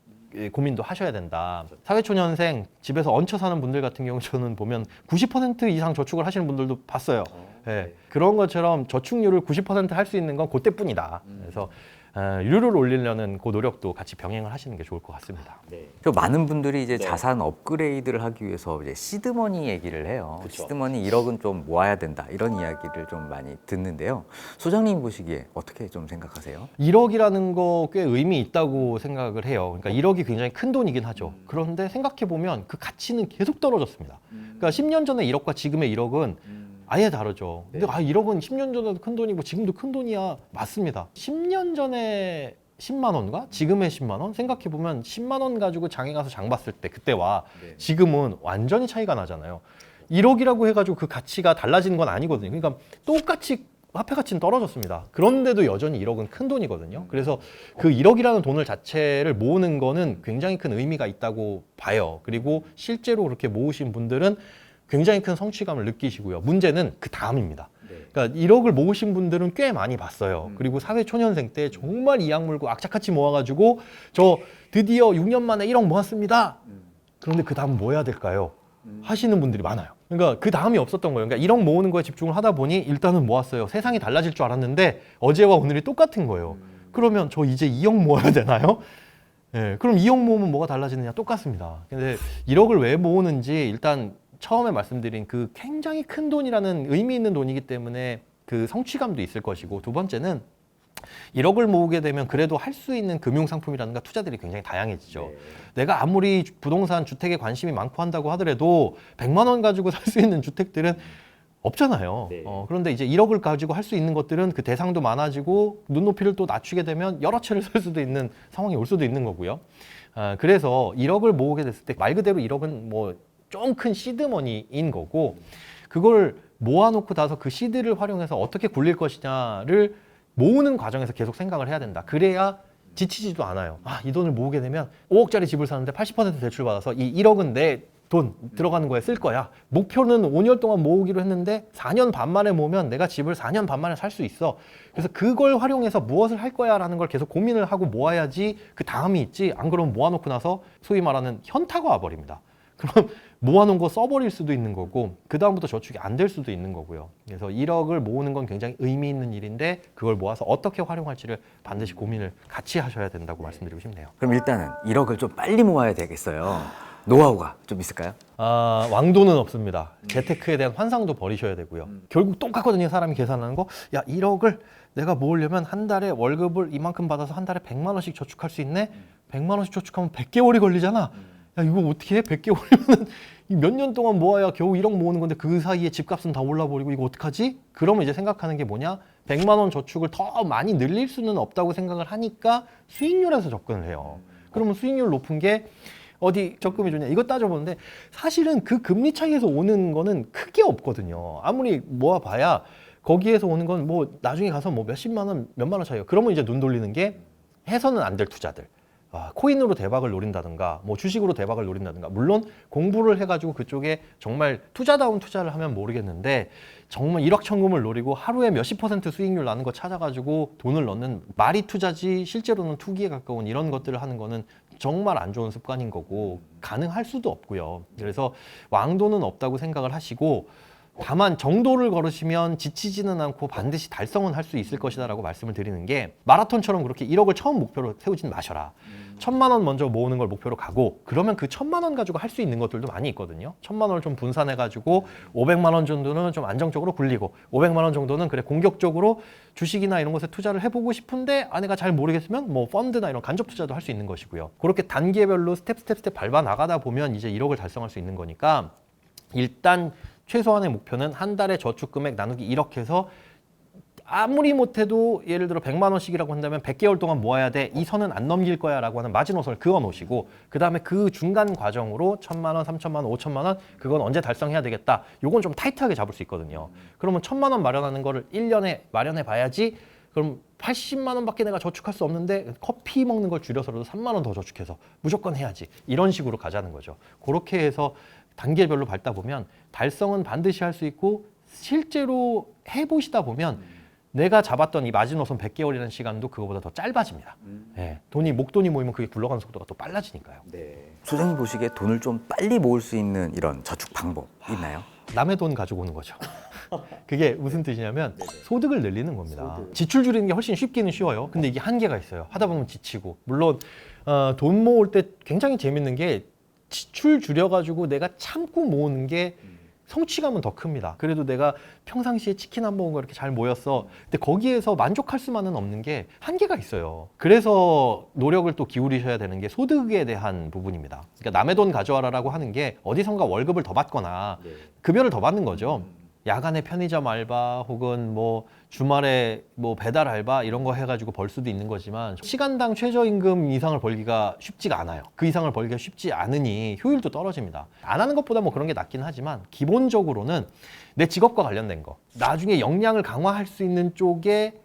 고민도 하셔야 된다. 사회초년생 집에서 얹혀 사는 분들 같은 경우 저는 보면 90% 이상 저축을 하시는 분들도 봤어요. 네. 그런 것처럼 저축률을 90% 할 수 있는 건 그때뿐이다. 그래서 율을 올리려는 그 노력도 같이 병행을 하시는 게 좋을 것 같습니다. 또 많은 분들이 이제 자산 업그레이드를 하기 위해서 이제 시드머니 얘기를 해요. 그쵸. 시드머니 1억은 좀 모아야 된다 이런 이야기를 좀 많이 듣는데요. 소장님 보시기에 어떻게 좀 생각하세요? 1억이라는 거 꽤 의미 있다고 생각을 해요. 그러니까 1억이 굉장히 큰 돈이긴 하죠. 그런데 생각해 보면 그 가치는 계속 떨어졌습니다. 그러니까 10년 전에 1억과 지금의 1억은 아예 다르죠. 근데 1억은 10년 전에도 큰 돈이고 지금도 큰 돈이야. 맞습니다. 10년 전에 10만 원과 지금의 10만 원 생각해 보면 10만 원 가지고 장에 가서 장 봤을 때 그때와 지금은 완전히 차이가 나잖아요. 1억이라고 해가지고 그 가치가 달라지는 건 아니거든요. 그러니까 똑같이 화폐 가치는 떨어졌습니다. 그런데도 여전히 1억은 큰 돈이거든요. 그래서 그 1억이라는 돈을 자체를 모으는 거는 굉장히 큰 의미가 있다고 봐요. 그리고 실제로 그렇게 모으신 분들은 굉장히 큰 성취감을 느끼시고요. 문제는 그 다음입니다. 그러니까 1억을 모으신 분들은 꽤 많이 봤어요. 그리고 사회 초년생 때 정말 이악 물고 악착같이 모아가지고 저 드디어 6년 만에 1억 모았습니다. 그런데 그 다음 뭐 해야 될까요? 하시는 분들이 많아요. 그러니까 그 다음이 없었던 거예요. 그러니까 1억 모으는 거에 집중을 하다 보니 일단은 모았어요. 세상이 달라질 줄 알았는데 어제와 오늘이 똑같은 거예요. 그러면 저 이제 2억 모아야 되나요? 네, 그럼 2억 모으면 뭐가 달라지느냐? 똑같습니다. 근데 1억을 왜 모으는지 일단 처음에 말씀드린 그 굉장히 큰 돈이라는 의미 있는 돈이기 때문에 그 성취감도 있을 것이고 두 번째는 1억을 모으게 되면 그래도 할 수 있는 금융상품이라든가 투자들이 굉장히 다양해지죠. 내가 아무리 부동산 주택에 관심이 많고 한다고 하더라도 100만 원 가지고 살 수 있는 주택들은 없잖아요. 그런데 이제 1억을 가지고 할 수 있는 것들은 그 대상도 많아지고 눈높이를 또 낮추게 되면 여러 채를 살 수도 있는 상황이 올 수도 있는 거고요. 그래서 1억을 모으게 됐을 때 말 그대로 1억은 뭐 좀 큰 시드머니인 거고 그걸 모아놓고 나서 그 시드를 활용해서 어떻게 굴릴 것이냐를 모으는 과정에서 계속 생각을 해야 된다. 그래야 지치지도 않아요. 이 돈을 모으게 되면 5억짜리 집을 사는데 80% 대출받아서 이 1억은 내 돈 들어가는 거에 쓸 거야. 목표는 5년 동안 모으기로 했는데 4년 반 만에 모으면 내가 집을 4년 반 만에 살 수 있어. 그래서 그걸 활용해서 무엇을 할 거야 라는 걸 계속 고민을 하고 모아야지 그 다음이 있지. 안 그러면 모아놓고 나서 소위 말하는 현타가 와버립니다. 그럼 모아놓은 거 써버릴 수도 있는 거고 그 다음부터 저축이 안 될 수도 있는 거고요. 그래서 1억을 모으는 건 굉장히 의미 있는 일인데 그걸 모아서 어떻게 활용할지를 반드시 고민을 같이 하셔야 된다고 말씀드리고 싶네요. 그럼 일단은 1억을 좀 빨리 모아야 되겠어요. 노하우가 좀 있을까요? 왕도는 없습니다. 재테크에 대한 환상도 버리셔야 되고요. 결국 똑같거든요. 사람이 계산하는 거. 야, 1억을 내가 모으려면 한 달에 월급을 이만큼 받아서 한 달에 100만 원씩 저축할 수 있네? 100만 원씩 저축하면 100개월이 걸리잖아. 야, 이거 어떻게 해? 100개월이면 몇 년 동안 모아야 겨우 1억 모으는 건데 그 사이에 집값은 다 올라버리고 이거 어떡하지? 그러면 이제 생각하는 게 뭐냐? 100만 원 저축을 더 많이 늘릴 수는 없다고 생각을 하니까 수익률에서 접근을 해요. 그러면 수익률 높은 게 어디 적금이 좋냐 이거 따져보는데 사실은 그 금리 차이에서 오는 거는 크게 없거든요. 아무리 모아봐야 거기에서 오는 건 뭐 나중에 가서 뭐 몇십만 원, 몇만 원 차이요. 그러면 이제 눈 돌리는 게 해서는 안 될 투자들. 코인으로 대박을 노린다든가 뭐 주식으로 대박을 노린다든가 물론 공부를 해가지고 그쪽에 정말 투자다운 투자를 하면 모르겠는데 정말 일확천금을 노리고 하루에 몇십 % 수익률 나는 거 찾아가지고 돈을 넣는 말이 투자지 실제로는 투기에 가까운 이런 것들을 하는 거는 정말 안 좋은 습관인 거고 가능할 수도 없고요. 그래서 왕도는 없다고 생각을 하시고 다만 정도를 걸으시면 지치지는 않고 반드시 달성은 할 수 있을 것이다라고 말씀을 드리는 게 마라톤처럼 그렇게 1억을 처음 목표로 세우진 마셔라. 1,000만 원 먼저 모으는 걸 목표로 가고 그러면 그 1,000만 원 가지고 할 수 있는 것들도 많이 있거든요. 1,000만 원을 좀 분산해 가지고 500만 원 정도는 좀 안정적으로 굴리고 500만 원 정도는 그래 공격적으로 주식이나 이런 것에 투자를 해보고 싶은데 아내가 잘 모르겠으면 뭐 펀드나 이런 간접 투자도 할 수 있는 것이고요. 그렇게 단계별로 스텝 밟아 나가다 보면 이제 1억을 달성할 수 있는 거니까 일단 최소한의 목표는 한 달에 저축 금액 나누기 1억 해서 아무리 못해도 예를 들어 100만 원씩이라고 한다면 100개월 동안 모아야 돼. 이 선은 안 넘길 거야 라고 하는 마지노선을 그어 놓으시고 그 다음에 그 중간 과정으로 1,000만 원, 3,000만 원, 5,000만 원 그건 언제 달성해야 되겠다. 요건 좀 타이트하게 잡을 수 있거든요. 그러면 1,000만 원 마련하는 거를 1년에 마련해 봐야지 그럼 80만 원밖에 내가 저축할 수 없는데 커피 먹는 걸 줄여서라도 3만 원 더 저축해서 무조건 해야지. 이런 식으로 가자는 거죠. 그렇게 해서 단계별로 밟다 보면 달성은 반드시 할 수 있고 실제로 해보시다 보면 내가 잡았던 이 마지노선 100개월이라는 시간도 그거보다 더 짧아집니다. 목돈이 모이면 그게 굴러가는 속도가 또 빨라지니까요. 소장님 보시기에 돈을 좀 빨리 모을 수 있는 이런 저축 방법 있나요? 남의 돈 가지고 오는 거죠. 그게 무슨 뜻이냐면 소득을 늘리는 겁니다. 지출 줄이는 게 훨씬 쉽기는 쉬워요. 근데 이게 한계가 있어요. 하다 보면 지치고. 물론 돈 모을 때 굉장히 재밌는 게 지출 줄여가지고 내가 참고 모으는 게 성취감은 더 큽니다. 그래도 내가 평상시에 치킨 한 먹은 거 이렇게 잘 모였어. 근데 거기에서 만족할 수만은 없는 게 한계가 있어요. 그래서 노력을 또 기울이셔야 되는 게 소득에 대한 부분입니다. 그러니까 남의 돈 가져와라라고 하는 게 어디선가 월급을 더 받거나 급여를 더 받는 거죠. 야간에 편의점 알바 혹은 뭐 주말에 뭐 배달 알바 이런 거 해가지고 벌 수도 있는 거지만 시간당 최저임금 이상을 벌기가 쉽지가 않아요. 그 이상을 벌기가 쉽지 않으니 효율도 떨어집니다. 안 하는 것보다 뭐 그런 게 낫긴 하지만 기본적으로는 내 직업과 관련된 거 나중에 역량을 강화할 수 있는 쪽에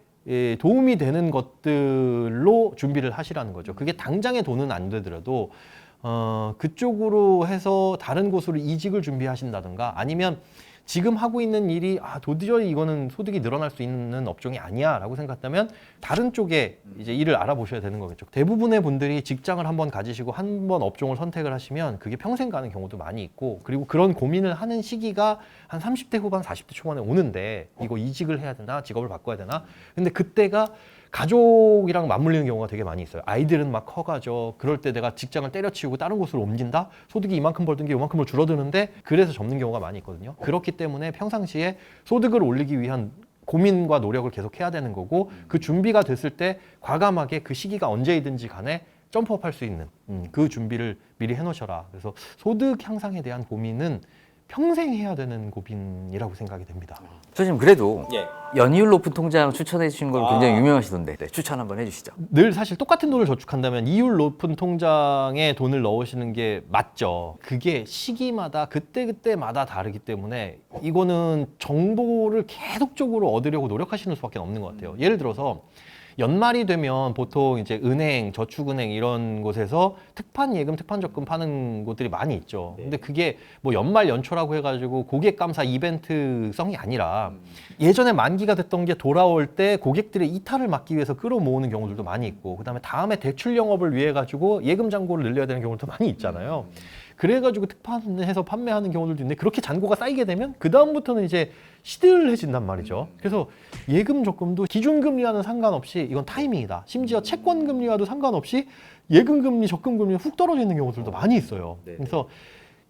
도움이 되는 것들로 준비를 하시라는 거죠. 그게 당장의 돈은 안 되더라도 그쪽으로 해서 다른 곳으로 이직을 준비하신다든가 아니면 지금 하고 있는 일이 도저히 이거는 소득이 늘어날 수 있는 업종이 아니야 라고 생각한다면 다른 쪽에 이제 일을 알아보셔야 되는 거겠죠. 대부분의 분들이 직장을 한번 가지시고 한 번 업종을 선택을 하시면 그게 평생 가는 경우도 많이 있고 그리고 그런 고민을 하는 시기가 한 30대 후반 40대 초반에 오는데 이거 이직을 해야 되나 직업을 바꿔야 되나 근데 그때가 가족이랑 맞물리는 경우가 되게 많이 있어요. 아이들은 막 커가죠. 그럴 때 내가 직장을 때려치우고 다른 곳으로 옮긴다? 소득이 이만큼 벌던 게 이만큼으로 줄어드는데 그래서 접는 경우가 많이 있거든요. 그렇기 때문에 평상시에 소득을 올리기 위한 고민과 노력을 계속 해야 되는 거고 그 준비가 됐을 때 과감하게 그 시기가 언제이든지 간에 점프업 할 수 있는 그 준비를 미리 해놓으셔라. 그래서 소득 향상에 대한 고민은 평생 해야 되는 고민이라고 생각이 됩니다. 소장님 그래도 연이율 높은 통장 추천해 주신 걸 굉장히 유명하시던데 추천 한번 해주시죠. 늘 사실 똑같은 돈을 저축한다면 이율 높은 통장에 돈을 넣으시는 게 맞죠. 그게 시기마다 그때마다 다르기 때문에 이거는 정보를 계속적으로 얻으려고 노력하시는 수밖에 없는 것 같아요. 예를 들어서 연말이 되면 보통 이제 은행, 저축은행 이런 곳에서 특판 예금, 특판 적금 파는 곳들이 많이 있죠. 근데 그게 뭐 연말 연초라고 해가지고 고객 감사 이벤트성이 아니라 예전에 만기가 됐던 게 돌아올 때 고객들의 이탈을 막기 위해서 끌어모으는 경우들도 많이 있고 그다음에 다음에 대출 영업을 위해 가지고 예금 잔고를 늘려야 되는 경우도 많이 있잖아요. 그래가지고 특판해서 판매하는 경우들도 있는데 그렇게 잔고가 쌓이게 되면 그 다음부터는 이제 시들해진단 말이죠. 그래서 예금 적금도 기준금리와는 상관없이 이건 타이밍이다. 심지어 채권금리와도 상관없이 예금금리, 적금금리가 훅 떨어지는 경우들도 많이 있어요. 그래서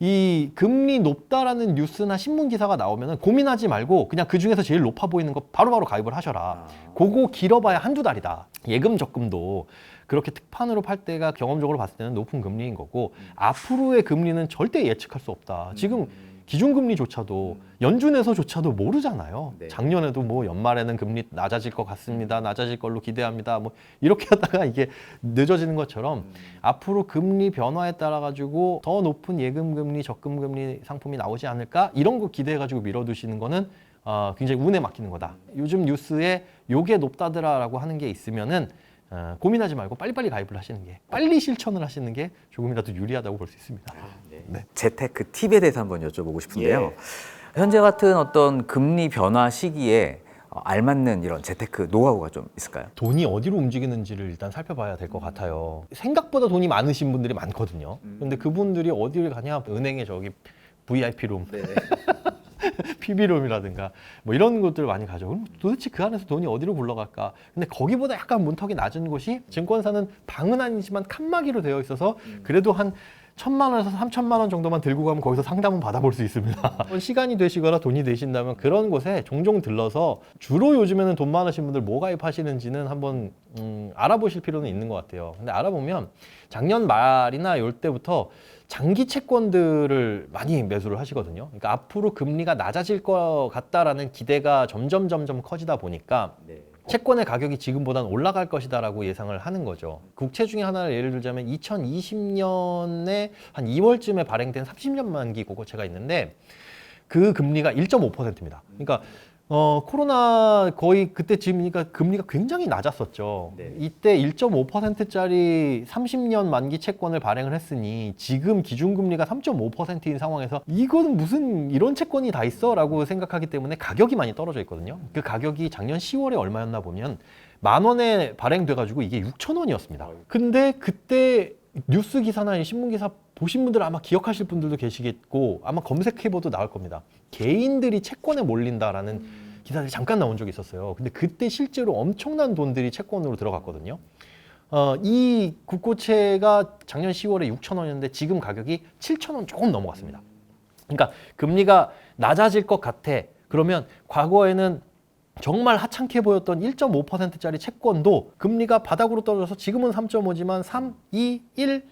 이 금리 높다라는 뉴스나 신문 기사가 나오면 고민하지 말고 그냥 그 중에서 제일 높아 보이는 거 바로바로 가입을 하셔라. 그거 길어봐야 한두 달이다. 예금 적금도 그렇게 특판으로 팔 때가 경험적으로 봤을 때는 높은 금리인 거고 앞으로의 금리는 절대 예측할 수 없다. 지금 기준금리조차도 연준에서조차도 모르잖아요. 네. 작년에도 뭐 연말에는 금리 낮아질 것 같습니다. 낮아질 걸로 기대합니다. 뭐 이렇게 하다가 이게 늦어지는 것처럼 앞으로 금리 변화에 따라 가지고 더 높은 예금금리, 적금금리 상품이 나오지 않을까 이런 거 기대해 가지고 밀어두시는 거는 굉장히 운에 맡기는 거다. 요즘 뉴스에 요게 높다더라라고 하는 게 있으면은 고민하지 말고 빨리빨리 가입을 하시는 게, 빨리 실천을 하시는 게 조금이라도 유리하다고 볼 수 있습니다. 네. 재테크 팁에 대해서 한번 여쭤보고 싶은데요. 예. 현재 같은 어떤 금리 변화 시기에 알맞는 이런 재테크 노하우가 좀 있을까요? 돈이 어디로 움직이는지를 일단 살펴봐야 될 것 같아요. 생각보다 돈이 많으신 분들이 많거든요. 근데 그분들이 어디를 가냐? 은행에 저기 VIP룸, 네. PB룸이라든가 뭐 이런 곳들을 많이 가죠. 그럼 도대체 그 안에서 돈이 어디로 굴러갈까? 근데 거기보다 약간 문턱이 낮은 곳이 증권사는 방은 아니지만 칸막이로 되어 있어서 그래도 한 1,000만 원에서 3,000만 원 정도만 들고 가면 거기서 상담은 받아볼 수 있습니다. 시간이 되시거나 돈이 되신다면 그런 곳에 종종 들러서 주로 요즘에는 돈 많으신 분들 뭐 가입하시는지는 한번 알아보실 필요는 있는 것 같아요. 근데 알아보면 작년 말이나 요 때부터 장기 채권들을 많이 매수를 하시거든요. 그러니까 앞으로 금리가 낮아질 것 같다라는 기대가 점점 커지다 보니까 채권의 가격이 지금보다는 올라갈 것이다라고 예상을 하는 거죠. 국채 중에 하나를 예를 들자면 2020년에 한 2월쯤에 발행된 30년 만기 국고채가 있는데 그 금리가 1.5%입니다. 그러니까 코로나 거의 그때쯤이니까 금리가 굉장히 낮았었죠. 이때 1.5%짜리 30년 만기 채권을 발행을 했으니 지금 기준금리가 3.5%인 상황에서 이건 무슨 이런 채권이 다 있어? 라고 생각하기 때문에 가격이 많이 떨어져 있거든요. 그 가격이 작년 10월에 얼마였나 보면 10,000원에 발행돼가지고 이게 6,000원이었습니다. 근데 그때 뉴스 기사나 신문 기사 보신 분들 아마 기억하실 분들도 계시겠고 아마 검색해봐도 나올 겁니다. 개인들이 채권에 몰린다라는 기사들이 잠깐 나온 적이 있었어요. 근데 그때 실제로 엄청난 돈들이 채권으로 들어갔거든요. 이 국고채가 작년 10월에 6,000원이었는데 지금 가격이 7,000원 조금 넘어갔습니다. 그러니까 금리가 낮아질 것 같아. 그러면 과거에는 정말 하찮게 보였던 1.5%짜리 채권도 금리가 바닥으로 떨어져서 지금은 3.5지만 3, 2, 1,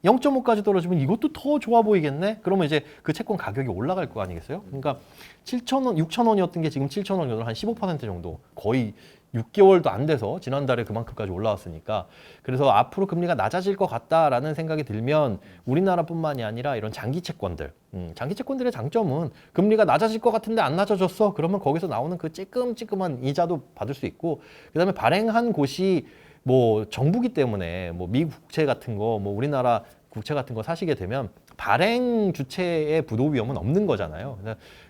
0.5까지 떨어지면 이것도 더 좋아 보이겠네? 그러면 이제 그 채권 가격이 올라갈 거 아니겠어요? 그러니까 7,000원, 6,000원이었던 게 지금 7,000원이면 한 15% 정도, 거의 6개월도 안 돼서 지난달에 그만큼까지 올라왔으니까 그래서 앞으로 금리가 낮아질 것 같다라는 생각이 들면 우리나라뿐만이 아니라 이런 장기 채권들, 장기 채권들의 장점은 금리가 낮아질 것 같은데 안 낮아졌어? 그러면 거기서 나오는 그 찌끔찌끔한 이자도 받을 수 있고 그다음에 발행한 곳이 뭐 정부기 때문에 뭐 미국 국채 같은 거, 뭐 우리나라 국채 같은 거 사시게 되면 발행 주체의 부도 위험은 없는 거잖아요.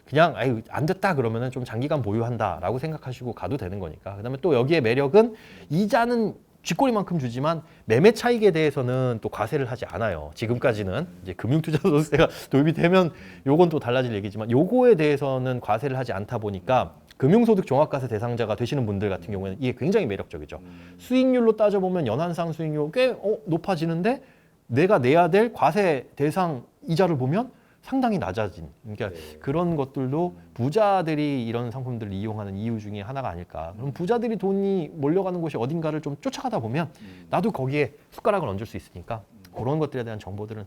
그냥 아유 안 됐다 그러면은 좀 장기간 보유한다라고 생각하시고 가도 되는 거니까. 그다음에 또 여기에 매력은 이자는 쥐꼬리만큼 주지만 매매 차익에 대해서는 또 과세를 하지 않아요. 지금까지는 이제 금융투자소득세가 도입이 되면 요건 또 달라질 얘기지만 요거에 대해서는 과세를 하지 않다 보니까 금융소득 종합과세 대상자가 되시는 분들 같은 경우에는 이게 굉장히 매력적이죠. 수익률로 따져보면 연한상 수익률 꽤 그러니까 내가 내야 될 과세 대상 이자를 보면 상당히 낮아진, 그러니까 그런 것들도 부자들이 이런 상품들을 이용하는 이유 중에 하나가 아닐까. 그럼 부자들이 돈이 몰려가는 곳이 어딘가를 좀 쫓아가다 보면 나도 거기에 숟가락을 얹을 수 있으니까 그런 것들에 대한 정보들은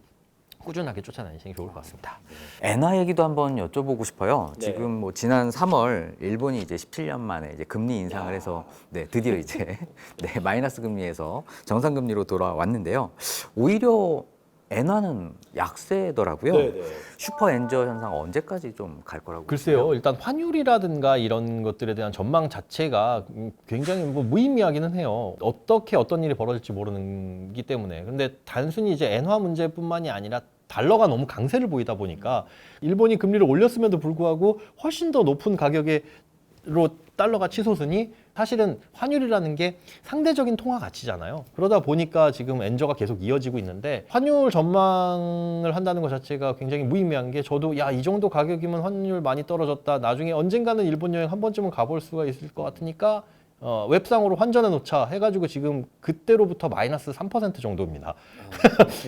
꾸준하게 쫓아다니시는 게 좋을 것 같습니다. 엔화 얘기도 한번 여쭤보고 싶어요. 네. 지금 뭐 지난 3월 일본이 이제 17년 만에 이제 금리 인상을 해서 드디어 이제 마이너스 금리에서 정상 금리로 돌아왔는데요. 오히려 엔화는 약세더라고요. 네네. 슈퍼 엔저 현상 언제까지 좀 갈 거라고? 글쎄요, 일단 환율이라든가 이런 것들에 대한 전망 자체가 굉장히 뭐 무의미하기는 해요. 어떻게 어떤 일이 벌어질지 모르는 기 때문에. 근데 단순히 이제 엔화 문제뿐만이 아니라 달러가 너무 강세를 보이다 보니까 일본이 금리를 올렸음에도 불구하고 훨씬 더 높은 가격으로 달러가 치솟으니 사실은 환율이라는 게 상대적인 통화 가치잖아요. 그러다 보니까 지금 엔저가 계속 이어지고 있는데 환율 전망을 한다는 것 자체가 굉장히 무의미한 게 저도 야, 이 정도 가격이면 환율 많이 떨어졌다. 나중에 언젠가는 일본 여행 한 번쯤은 가볼 수가 있을 것 같으니까 웹상으로 환전해 놓자 해가지고 지금 그때로부터 마이너스 3% 정도입니다.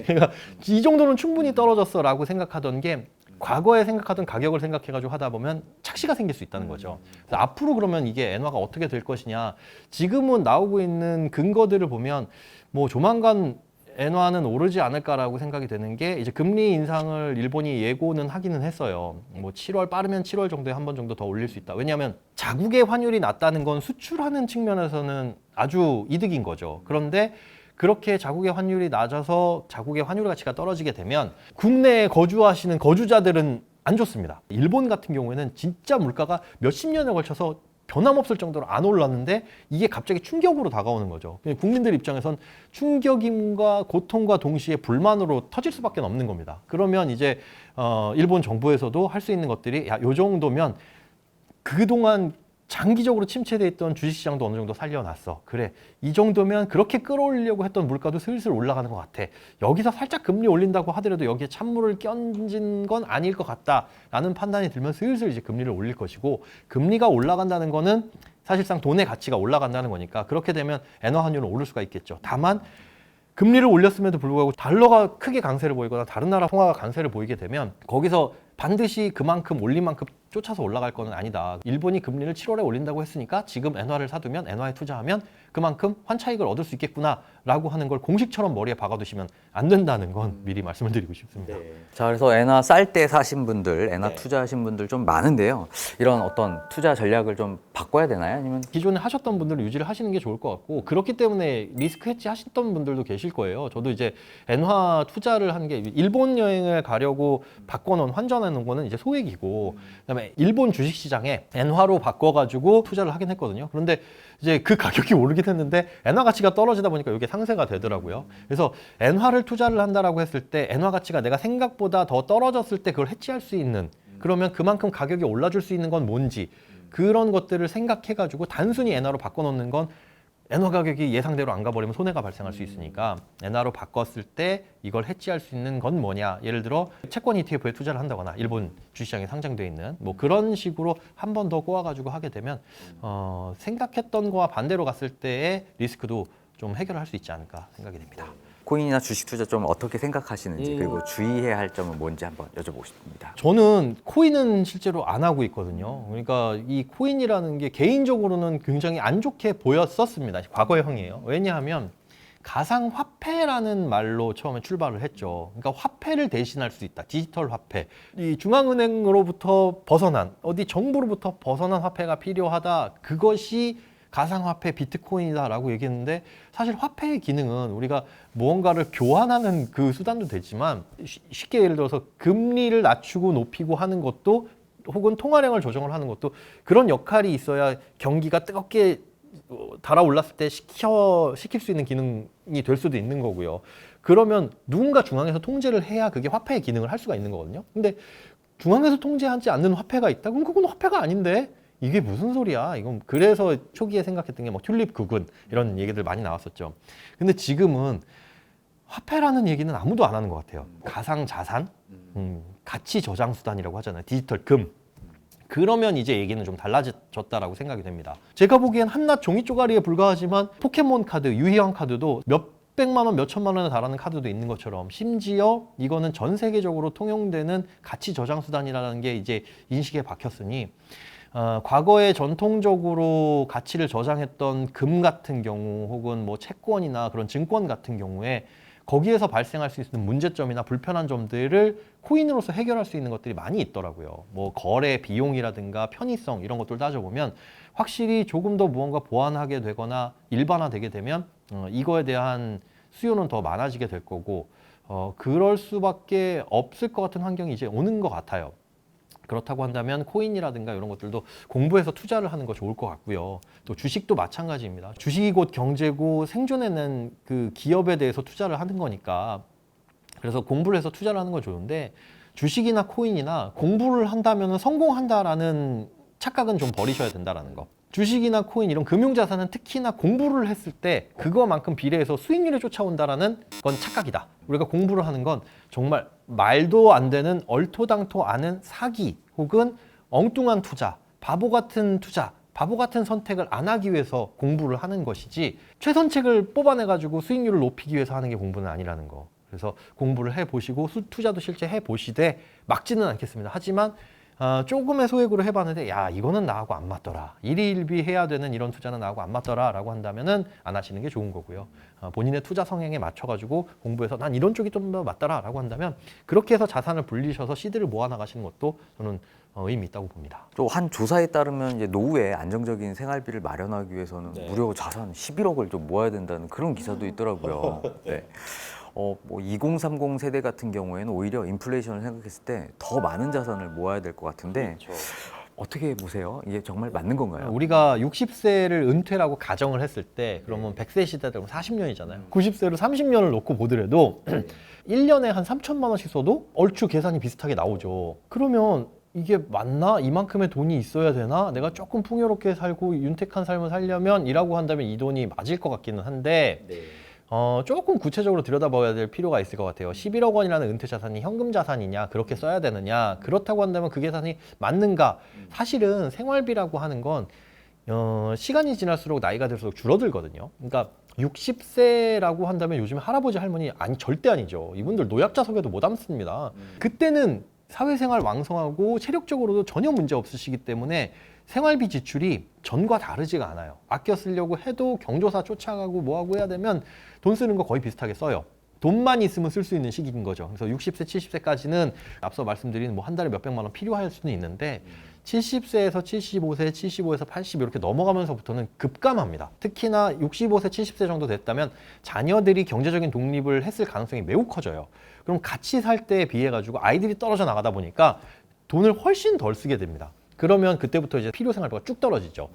그러니까 이 정도는 충분히 떨어졌어라고 생각하던 게 과거에 생각하던 가격을 생각해가지고 하다 보면 착시가 생길 수 있다는 거죠. 그래서 앞으로 그러면 이게 엔화가 어떻게 될 것이냐. 지금은 나오고 있는 근거들을 보면 뭐 조만간 엔화는 오르지 않을까라고 생각이 되는 게 이제 금리 인상을 일본이 예고는 하기는 했어요. 뭐 7월 빠르면 7월 정도에 한 번 정도 더 올릴 수 있다. 왜냐하면 자국의 환율이 낮다는 건 수출하는 측면에서는 아주 이득인 거죠. 그런데 그렇게 자국의 환율이 낮아서 자국의 환율 가치가 떨어지게 되면 국내에 거주하시는 거주자들은 안 좋습니다. 일본 같은 경우에는 진짜 물가가 몇십 년에 걸쳐서 변함없을 정도로 안 올랐는데 이게 갑자기 충격으로 다가오는 거죠. 국민들 입장에선 충격임과 고통과 동시에 불만으로 터질 수밖에 없는 겁니다. 그러면 이제 일본 정부에서도 할 수 있는 것들이 야, 요 정도면 그동안 장기적으로 침체돼 있던 주식시장도 어느 정도 살려놨어. 그래, 이 정도면 그렇게 끌어올리려고 했던 물가도 슬슬 올라가는 것 같아. 여기서 살짝 금리 올린다고 하더라도 여기에 찬물을 끼얹은 건 아닐 것 같다라는 판단이 들면 슬슬 이제 금리를 올릴 것이고, 금리가 올라간다는 거는 사실상 돈의 가치가 올라간다는 거니까 그렇게 되면 엔화 환율은 오를 수가 있겠죠. 다만 금리를 올렸음에도 불구하고 달러가 크게 강세를 보이거나 다른 나라 통화가 강세를 보이게 되면 거기서 반드시 그만큼 올린 만큼 쫓아서 올라갈 거는 아니다. 일본이 금리를 7월에 올린다고 했으니까 지금 엔화를 사두면 엔화에 투자하면 그만큼 환차익을 얻을 수 있겠구나라고 하는 걸 공식처럼 머리에 박아두시면 안 된다는 건 미리 말씀을 드리고 싶습니다. 자, 그래서 엔화 쌀 때 사신 분들, 엔화 투자하신 분들 좀 많은데요. 이런 어떤 투자 전략을 좀 바꿔야 되나요? 아니면 기존에 하셨던 분들은 유지를 하시는 게 좋을 것 같고, 그렇기 때문에 리스크 해지 하셨던 분들도 계실 거예요. 저도 이제 엔화 투자를 한 게 일본 여행을 가려고 바꿔놓은 환전해 놓은 거는 이제 소액이고, 그다음에 일본 주식시장에 엔화로 바꿔가지고 투자를 하긴 했거든요. 그런데 이제 그 가격이 오르긴 했는데 엔화 가치가 떨어지다 보니까 이게 상쇄가 되더라고요. 그래서 엔화를 투자를 한다라고 했을 때 엔화 가치가 내가 생각보다 더 떨어졌을 때 그걸 해지할 수 있는, 그러면 그만큼 가격이 올라줄 수 있는 건 뭔지, 그런 것들을 생각해가지고 단순히 엔화로 바꿔놓는 건 엔화 가격이 예상대로 안 가버리면 손해가 발생할 수 있으니까 엔화로 바꿨을 때 이걸 해지할 수 있는 건 뭐냐, 예를 들어 채권 ETF에 투자를 한다거나 일본 주식시장에 상장되어 있는 뭐 그런 식으로 한 번 더 꼬아가지고 하게 되면 생각했던 거와 반대로 갔을 때의 리스크도 좀 해결할 수 있지 않을까 생각이 됩니다. 코인이나 주식 투자 좀 어떻게 생각하시는지, 그리고 주의해야 할 점은 뭔지 한번 여쭤보고 싶습니다. 저는 코인은 실제로 안 하고 있거든요. 그러니까 이 코인이라는 게 개인적으로는 굉장히 안 좋게 보였었습니다. 과거형이에요. 왜냐하면 가상화폐라는 말로 처음에 출발을 했죠. 그러니까 화폐를 대신할 수 있다. 디지털 화폐. 이 중앙은행으로부터 벗어난, 어디 정부로부터 벗어난 화폐가 필요하다. 그것이 가상화폐 비트코인이다라고 얘기했는데, 사실 화폐의 기능은 우리가 무언가를 교환하는 그 수단도 되지만, 쉽게 예를 들어서 금리를 낮추고 높이고 하는 것도, 혹은 통화량을 조정을 하는 것도 그런 역할이 있어야 경기가 뜨겁게 달아올랐을 때 시킬 수 있는 기능이 될 수도 있는 거고요. 그러면 누군가 중앙에서 통제를 해야 그게 화폐의 기능을 할 수가 있는 거거든요. 근데 중앙에서 통제하지 않는 화폐가 있다? 그럼 그건 화폐가 아닌데 이게 무슨 소리야? 이건 그래서 초기에 생각했던 게 뭐 튤립 국은 이런 얘기들 많이 나왔었죠. 근데 지금은 화폐라는 얘기는 아무도 안 하는 것 같아요. 가상 자산, 가치 저장 수단이라고 하잖아요. 디지털 금. 그러면 이제 얘기는 좀 달라졌다라고 생각이 됩니다. 제가 보기엔 한낱 종이 쪼가리에 불과하지만 포켓몬 카드, 유희왕 카드도 몇백만 원, 몇천만 원에 달하는 카드도 있는 것처럼, 심지어 이거는 전 세계적으로 통용되는 가치 저장 수단이라는 게 이제 인식에 박혔으니, 과거에 전통적으로 가치를 저장했던 금 같은 경우, 혹은 뭐 채권이나 그런 증권 같은 경우에 거기에서 발생할 수 있는 문제점이나 불편한 점들을 코인으로서 해결할 수 있는 것들이 많이 있더라고요. 뭐 거래 비용이라든가 편의성 이런 것들 따져보면 확실히 조금 더 무언가 보완하게 되거나 일반화되게 되면 이거에 대한 수요는 더 많아지게 될 거고, 그럴 수밖에 없을 것 같은 환경이 이제 오는 것 같아요. 그렇다고 한다면 코인이라든가 이런 것들도 공부해서 투자를 하는 거 좋을 것 같고요. 또 주식도 마찬가지입니다. 주식이 곧 경제고 생존해낸 그 기업에 대해서 투자를 하는 거니까, 그래서 공부를 해서 투자를 하는 건 좋은데, 주식이나 코인이나 공부를 한다면 성공한다라는 착각은 좀 버리셔야 된다라는 거. 주식이나 코인 이런 금융자산은 특히나 공부를 했을 때 그거만큼 비례해서 수익률이 쫓아온다라는 건 착각이다. 우리가 공부를 하는 건 정말 말도 안 되는 얼토당토 않은 사기 혹은 엉뚱한 투자, 바보 같은 투자, 바보 같은 선택을 안 하기 위해서 공부를 하는 것이지, 최선책을 뽑아내가지고 수익률을 높이기 위해서 하는 게 공부는 아니라는 거. 그래서 공부를 해보시고 투자도 실제 해보시되, 막지는 않겠습니다. 하지만 조금의 소액으로 해봤는데 야 이거는 나하고 안 맞더라. 일희일비 해야 되는 이런 투자는 나하고 안 맞더라 라고 한다면은 안 하시는 게 좋은 거고요. 본인의 투자 성향에 맞춰가지고 공부해서 난 이런 쪽이 좀 더 맞더라 라고 한다면 그렇게 해서 자산을 불리셔서 시드를 모아 나가시는 것도 저는 의미 있다고 봅니다. 또 한 조사에 따르면 이제 노후에 안정적인 생활비를 마련하기 위해서는 무려 자산 11억을 좀 모아야 된다는 그런 기사도 있더라고요. 네. 뭐 2030 세대 같은 경우에는 오히려 인플레이션을 생각했을 때 더 많은 자산을 모아야 될 것 같은데 어떻게 보세요? 이게 정말 맞는 건가요? 우리가 60세를 은퇴라고 가정을 했을 때 그러면 100세 시대 되면 40년이잖아요. 90세로 30년을 놓고 보더라도 1년에 한 3천만 원씩 써도 얼추 계산이 비슷하게 나오죠. 그러면 이게 맞나? 이만큼의 돈이 있어야 되나? 내가 조금 풍요롭게 살고 윤택한 삶을 살려면 이라고 한다면 이 돈이 맞을 것 같기는 한데 조금 구체적으로 들여다봐야 될 필요가 있을 것 같아요. 11억 원이라는 은퇴 자산이 현금 자산이냐, 그렇게 써야 되느냐, 그렇다고 한다면 그 계산이 맞는가? 사실은 생활비라고 하는 건 시간이 지날수록 나이가 들수록 줄어들거든요. 그러니까 60세라고 한다면 요즘에 할아버지 할머니 절대 아니죠. 이분들 노약자석에도 못 앉습니다. 그때는 사회생활 왕성하고 체력적으로도 전혀 문제 없으시기 때문에 생활비 지출이 전과 다르지가 않아요. 아껴 쓰려고 해도 경조사 쫓아가고 뭐하고 해야 되면 돈 쓰는 거 거의 비슷하게 써요. 돈만 있으면 쓸 수 있는 시기인 거죠. 그래서 60세, 70세까지는 앞서 말씀드린 뭐 한 달에 몇백만 원 필요할 수는 있는데 70세에서 75세, 75에서 80 이렇게 넘어가면서부터는 급감합니다. 특히나 65세, 70세 정도 됐다면 자녀들이 경제적인 독립을 했을 가능성이 매우 커져요. 그럼 같이 살 때에 비해 가지고 아이들이 떨어져 나가다 보니까 돈을 훨씬 덜 쓰게 됩니다. 그러면 그때부터 이제 필요 생활비가 쭉 떨어지죠.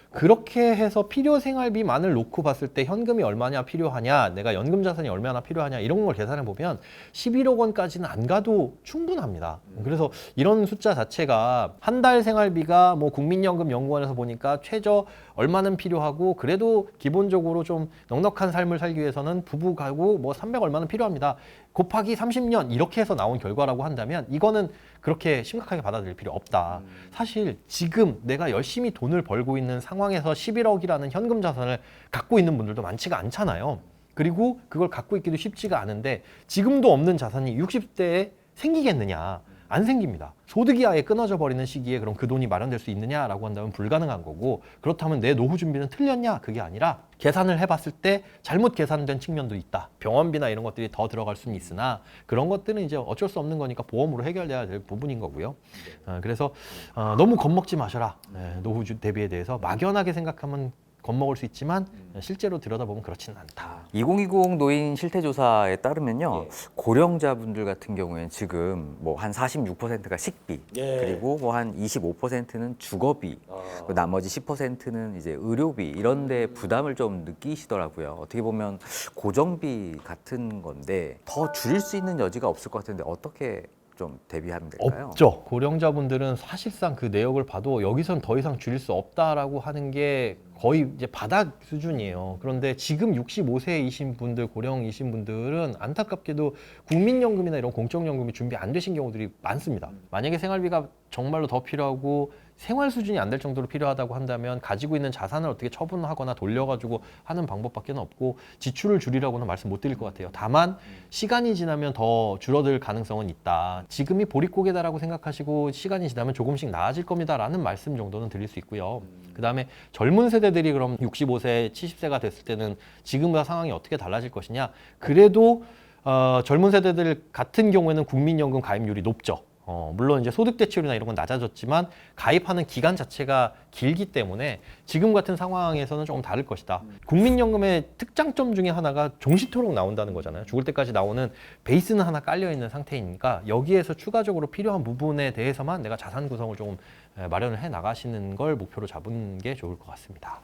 그렇게 해서 필요 생활비만을 놓고 봤을 때 현금이 얼마나 필요하냐, 내가 연금 자산이 얼마나 필요하냐 이런 걸 계산해 보면 11억 원까지는 안 가도 충분합니다. 그래서 이런 숫자 자체가 한 달 생활비가 뭐 국민연금연구원에서 보니까 최저 얼마는 필요하고 그래도 기본적으로 좀 넉넉한 삶을 살기 위해서는 부부 가구 뭐 300 얼마는 필요합니다. 곱하기 30년 이렇게 해서 나온 결과라고 한다면 이거는 그렇게 심각하게 받아들일 필요 없다. 사실 지금 내가 열심히 돈을 벌고 있는 상황에서 11억이라는 현금 자산을 갖고 있는 분들도 많지가 않잖아요. 그리고 그걸 갖고 있기도 쉽지가 않은데 지금도 없는 자산이 60대에 생기겠느냐? 안 생깁니다. 소득이 아예 끊어져 버리는 시기에 그럼 그 돈이 마련될 수 있느냐라고 한다면 불가능한 거고, 그렇다면 내 노후 준비는 틀렸냐? 그게 아니라 계산을 해봤을 때 잘못 계산된 측면도 있다. 병원비나 이런 것들이 더 들어갈 수는 있으나 그런 것들은 이제 어쩔 수 없는 거니까 보험으로 해결돼야 될 부분인 거고요. 그래서 너무 겁먹지 마셔라. 노후 대비에 대해서 막연하게 생각하면 겁먹을 수 있지만 실제로 들여다보면 그렇지는 않다. 2020 노인 실태조사에 따르면요, 고령자분들 같은 경우에는 지금 뭐 한 46%가 식비, 그리고 뭐 한 25%는 주거비, 그 나머지 10%는 이제 의료비 이런데 부담을 좀 느끼시더라고요. 어떻게 보면 고정비 같은 건데 더 줄일 수 있는 여지가 없을 것 같은데 어떻게 좀 대비하면 될까요? 없죠. 고령자분들은 사실상 그 내역을 봐도 여기선 더 이상 줄일 수 없다라고 하는 게 거의 이제 바닥 수준이에요. 그런데 지금 65세이신 분들, 고령이신 분들은 안타깝게도 국민연금이나 이런 공적연금이 준비 안 되신 경우들이 많습니다. 만약에 생활비가 정말로 더 필요하고 생활 수준이 안 될 정도로 필요하다고 한다면 가지고 있는 자산을 어떻게 처분하거나 돌려가지고 하는 방법밖에 없고 지출을 줄이라고는 말씀 못 드릴 것 같아요. 다만 시간이 지나면 더 줄어들 가능성은 있다. 지금이 보릿고개다라고 생각하시고 시간이 지나면 조금씩 나아질 겁니다라는 말씀 정도는 드릴 수 있고요. 그 다음에 젊은 세대들이 그럼 65세, 70세가 됐을 때는 지금과 상황이 어떻게 달라질 것이냐. 그래도 젊은 세대들 같은 경우에는 국민연금 가입률이 높죠. 물론 이제 소득 대출이나 이런 건 낮아졌지만 가입하는 기간 자체가 길기 때문에 지금 같은 상황에서는 조금 다를 것이다. 국민연금의 특장점 중에 하나가 종시토록 나온다는 거잖아요. 죽을 때까지 나오는 베이스는 하나 깔려 있는 상태이니까 여기에서 추가적으로 필요한 부분에 대해서만 내가 자산 구성을 조금 마련을 해 나가시는 걸 목표로 잡은 게 좋을 것 같습니다.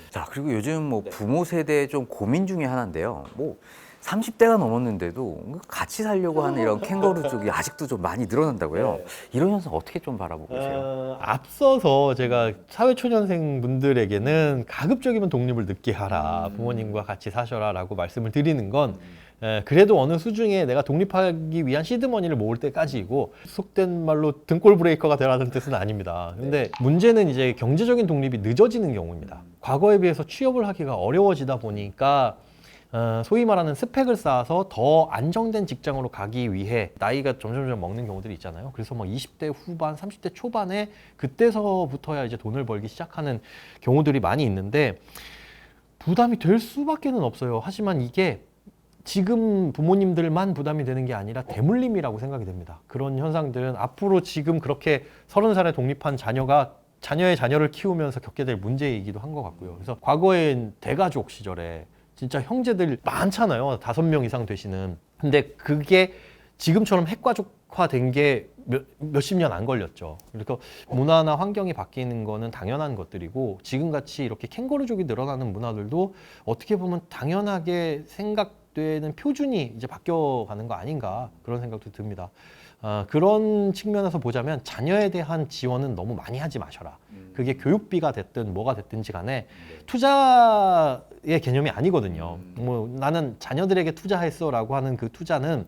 자, 그리고 요즘 뭐 부모 세대 좀 고민 중에 하나인데요. 뭐 30대가 넘었는데도 같이 살려고 하는 이런 캥거루 쪽이 아직도 좀 많이 늘어난다고요. 이런 현상 어떻게 좀 바라보고 계세요? 앞서서 제가 사회초년생 분들에게는 가급적이면 독립을 늦게 하라, 부모님과 같이 사셔라 라고 말씀을 드리는 건 그래도 어느 수중에 내가 독립하기 위한 시드머니를 모을 때까지이고 속된 말로 등골 브레이커가 되라는 뜻은 아닙니다. 근데 문제는 이제 경제적인 독립이 늦어지는 경우입니다. 과거에 비해서 취업을 하기가 어려워지다 보니까 소위 말하는 스펙을 쌓아서 더 안정된 직장으로 가기 위해 나이가 점점 먹는 경우들이 있잖아요. 그래서 뭐 20대 후반, 30대 초반에 그때서부터야 이제 돈을 벌기 시작하는 경우들이 많이 있는데 부담이 될 수밖에는 없어요. 하지만 이게 지금 부모님들만 부담이 되는 게 아니라 대물림이라고 생각이 됩니다. 그런 현상들은 앞으로 지금 그렇게 30살에 독립한 자녀의 자녀를 키우면서 겪게 될 문제이기도 한 것 같고요. 그래서 과거엔 대가족 시절에 진짜 형제들 많잖아요. 5명 이상 되시는. 근데 그게 지금처럼 핵가족화된 게 몇십 년 안 걸렸죠. 그래서 문화나 환경이 바뀌는 거는 당연한 것들이고 지금같이 이렇게 캥거루족이 늘어나는 문화들도 어떻게 보면 당연하게 생각되는 표준이 이제 바뀌어가는 거 아닌가 그런 생각도 듭니다. 그런 측면에서 보자면 자녀에 대한 지원은 너무 많이 하지 마셔라. 그게 교육비가 됐든 뭐가 됐든지 간에 투자의 개념이 아니거든요. 뭐 나는 자녀들에게 투자했어라고 하는 그 투자는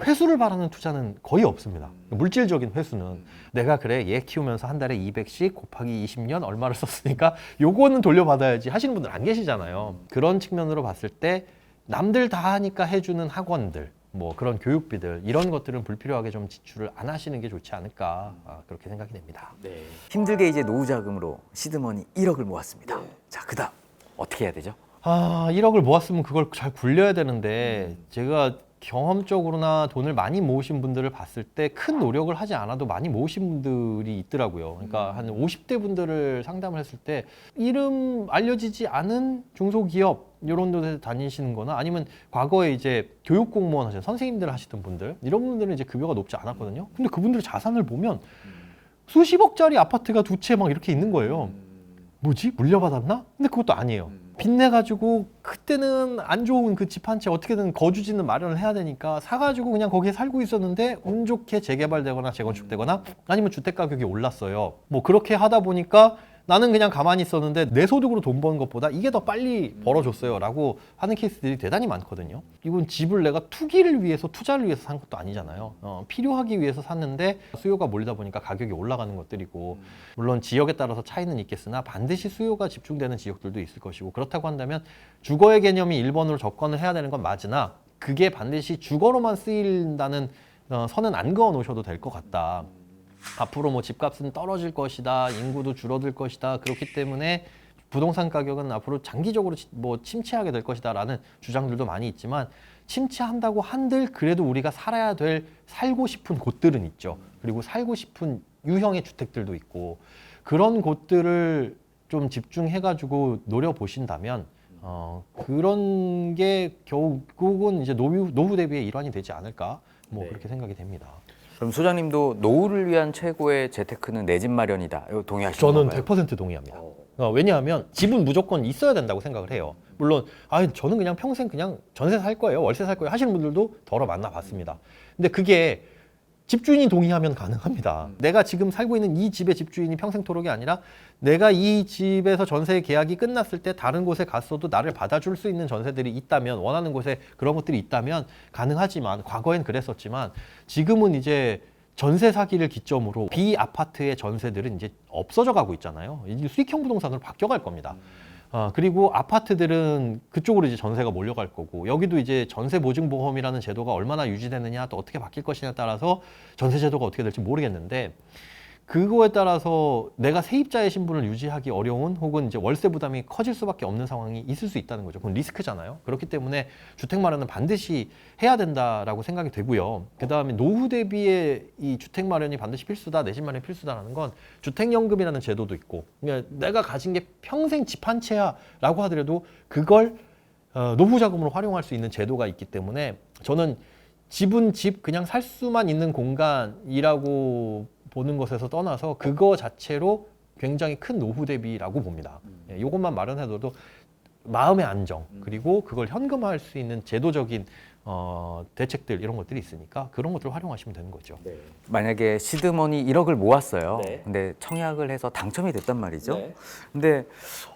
회수를 바라는 투자는 거의 없습니다. 물질적인 회수는 내가 그래 얘 키우면서 한 달에 200씩 곱하기 20년 얼마를 썼으니까 요거는 돌려받아야지 하시는 분들 안 계시잖아요. 그런 측면으로 봤을 때 남들 다 하니까 해주는 학원들 뭐 그런 교육비들 이런 것들은 불필요하게 좀 지출을 안 하시는 게 좋지 않을까 그렇게 생각이 됩니다. 네. 힘들게 이제 노후 자금으로 시드머니 1억을 모았습니다. 자, 그다음 어떻게 해야 되죠? 1억을 모았으면 그걸 잘 굴려야 되는데 제가 경험적으로나 돈을 많이 모으신 분들을 봤을 때 큰 노력을 하지 않아도 많이 모으신 분들이 있더라고요. 그러니까 한 50대 분들을 상담을 했을 때 이름 알려지지 않은 중소기업 이런 데서 다니시는 거나 아니면 과거에 이제 교육공무원 하시는 선생님들 하시던 분들 이런 분들은 이제 급여가 높지 않았거든요. 근데 그분들의 자산을 보면 수십억짜리 아파트가 두 채 막 이렇게 있는 거예요. 뭐지? 물려받았나? 근데 그것도 아니에요. 빚내가지고 그때는 안 좋은 그 집 한 채 어떻게든 거주지는 마련을 해야 되니까 사가지고 그냥 거기에 살고 있었는데 운 좋게 재개발되거나 재건축되거나 아니면 주택 가격이 올랐어요. 뭐 그렇게 하다 보니까 나는 그냥 가만히 있었는데 내 소득으로 돈 버는 것보다 이게 더 빨리 벌어줬어요 라고 하는 케이스들이 대단히 많거든요. 이건 집을 내가 투기를 위해서 투자를 위해서 산 것도 아니잖아요. 필요하기 위해서 샀는데 수요가 몰리다 보니까 가격이 올라가는 것들이고 물론 지역에 따라서 차이는 있겠으나 반드시 수요가 집중되는 지역들도 있을 것이고 그렇다고 한다면 주거의 개념이 1번으로 접근을 해야 되는 건 맞으나 그게 반드시 주거로만 쓰인다는 선은 안 그어 놓으셔도 될 것 같다. 앞으로 뭐 집값은 떨어질 것이다, 인구도 줄어들 것이다. 그렇기 때문에 부동산 가격은 앞으로 장기적으로 뭐 침체하게 될 것이다라는 주장들도 많이 있지만 침체한다고 한들 그래도 우리가 살아야 될 살고 싶은 곳들은 있죠. 그리고 살고 싶은 유형의 주택들도 있고 그런 곳들을 좀 집중해가지고 노려보신다면 그런 게 결국은 이제 노후 대비의 일환이 되지 않을까 뭐 그렇게 생각이 됩니다. 그럼 소장님도 노후를 위한 최고의 재테크는 내 집 마련이다. 이거 동의하시는 저는 건가요? 100% 동의합니다. 왜냐하면 집은 무조건 있어야 된다고 생각을 해요. 물론 저는 그냥 평생 그냥 전세 살 거예요, 월세 살 거예요 하시는 분들도 더러 만나봤습니다. 근데 그게 집주인이 동의하면 가능합니다. 내가 지금 살고 있는 이 집의 집주인이 평생토록이 아니라 내가 이 집에서 전세 계약이 끝났을 때 다른 곳에 갔어도 나를 받아줄 수 있는 전세들이 있다면 원하는 곳에 그런 것들이 있다면 가능하지만 과거엔 그랬었지만 지금은 이제 전세 사기를 기점으로 비아파트의 전세들은 이제 없어져 가고 있잖아요. 이제 수익형 부동산으로 바뀌어갈 겁니다. 그리고 아파트들은 그쪽으로 이제 전세가 몰려갈 거고 여기도 이제 전세 보증보험이라는 제도가 얼마나 유지되느냐 또 어떻게 바뀔 것이냐에 따라서 전세 제도가 어떻게 될지 모르겠는데 그거에 따라서 내가 세입자의 신분을 유지하기 어려운 혹은 이제 월세 부담이 커질 수밖에 없는 상황이 있을 수 있다는 거죠. 그건 리스크잖아요. 그렇기 때문에 주택 마련은 반드시 해야 된다라고 생각이 되고요. 그다음에 노후 대비의 이 주택 마련이 반드시 필수다, 내 집 마련이 필수다라는 건 주택연금이라는 제도도 있고 그러니까 내가 가진 게 평생 집 한 채야라고 하더라도 그걸 노후 자금으로 활용할 수 있는 제도가 있기 때문에 저는 집은 집 그냥 살 수만 있는 공간이라고 보는 것에서 떠나서 그거 자체로 굉장히 큰 노후 대비라고 봅니다. 이것만 마련해둬도 마음의 안정 그리고 그걸 현금화할 수 있는 제도적인 대책들 이런 것들이 있으니까 그런 것들을 활용하시면 되는 거죠. 네. 만약에 시드머니 1억을 모았어요. 네. 근데 청약을 해서 당첨이 됐단 말이죠. 네. 근데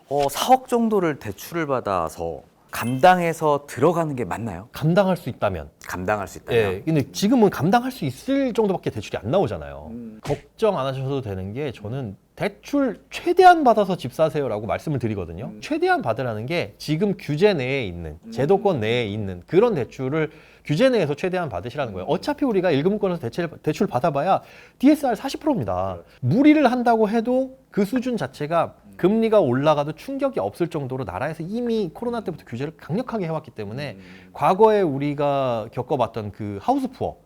4억 정도를 대출을 받아서 감당해서 들어가는 게 맞나요? 감당할 수 있다면. 감당할 수 있다면. 예, 근데 지금은 감당할 수 있을 정도밖에 대출이 안 나오잖아요. 걱정 안 하셔도 되는 게 저는 대출 최대한 받아서 집 사세요라고 말씀을 드리거든요. 최대한 받으라는 게 지금 규제 내에 있는, 제도권 내에 있는 그런 대출을 규제 내에서 최대한 받으시라는 거예요. 어차피 우리가 1금융권에서 대출 받아봐야 DSR 40%입니다. 무리를 한다고 해도 그 수준 자체가 금리가 올라가도 충격이 없을 정도로 나라에서 이미 코로나 때부터 규제를 강력하게 해왔기 때문에 과거에 우리가 겪어봤던 그 하우스 푸어,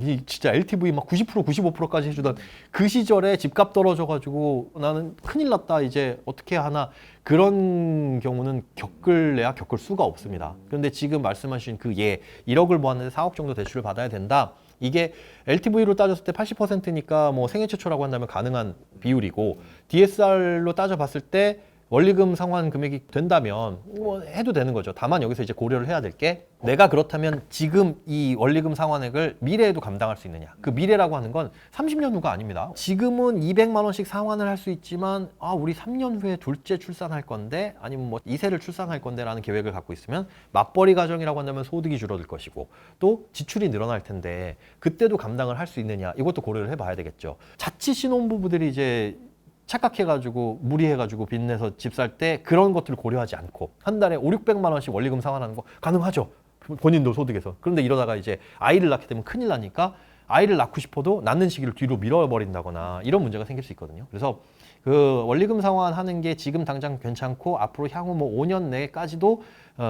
이 진짜 LTV 막 90%, 95%까지 해주던 그 시절에 집값 떨어져가지고 나는 큰일 났다 이제 어떻게 하나 그런 경우는 겪을 수가 없습니다. 그런데 지금 말씀하신 그 1억을 모았는데 4억 정도 대출을 받아야 된다. 이게 LTV로 따졌을 때 80%니까 뭐 생애 최초라고 한다면 가능한 비율이고 DSR로 따져봤을 때 원리금 상환 금액이 된다면 뭐 해도 되는 거죠. 다만 여기서 이제 고려를 해야 될 게 내가 그렇다면 지금 이 원리금 상환액을 미래에도 감당할 수 있느냐. 그 미래라고 하는 건 30년 후가 아닙니다. 지금은 200만 원씩 상환을 할 수 있지만 우리 3년 후에 둘째 출산할 건데 아니면 뭐 2세를 출산할 건데 라는 계획을 갖고 있으면 맞벌이 가정이라고 한다면 소득이 줄어들 것이고 또 지출이 늘어날 텐데 그때도 감당을 할 수 있느냐. 이것도 고려를 해봐야 되겠죠. 자칫 신혼부부들이 이제 착각해가지고 무리해가지고 빚내서 집 살 때 그런 것들을 고려하지 않고 한 달에 5, 600만 원씩 원리금 상환하는 거 가능하죠. 본인도 소득에서. 그런데 이러다가 이제 아이를 낳게 되면 큰일 나니까 아이를 낳고 싶어도 낳는 시기를 뒤로 밀어버린다거나 이런 문제가 생길 수 있거든요. 그래서 그 원리금 상환하는 게 지금 당장 괜찮고 앞으로 향후 뭐 5년 내까지도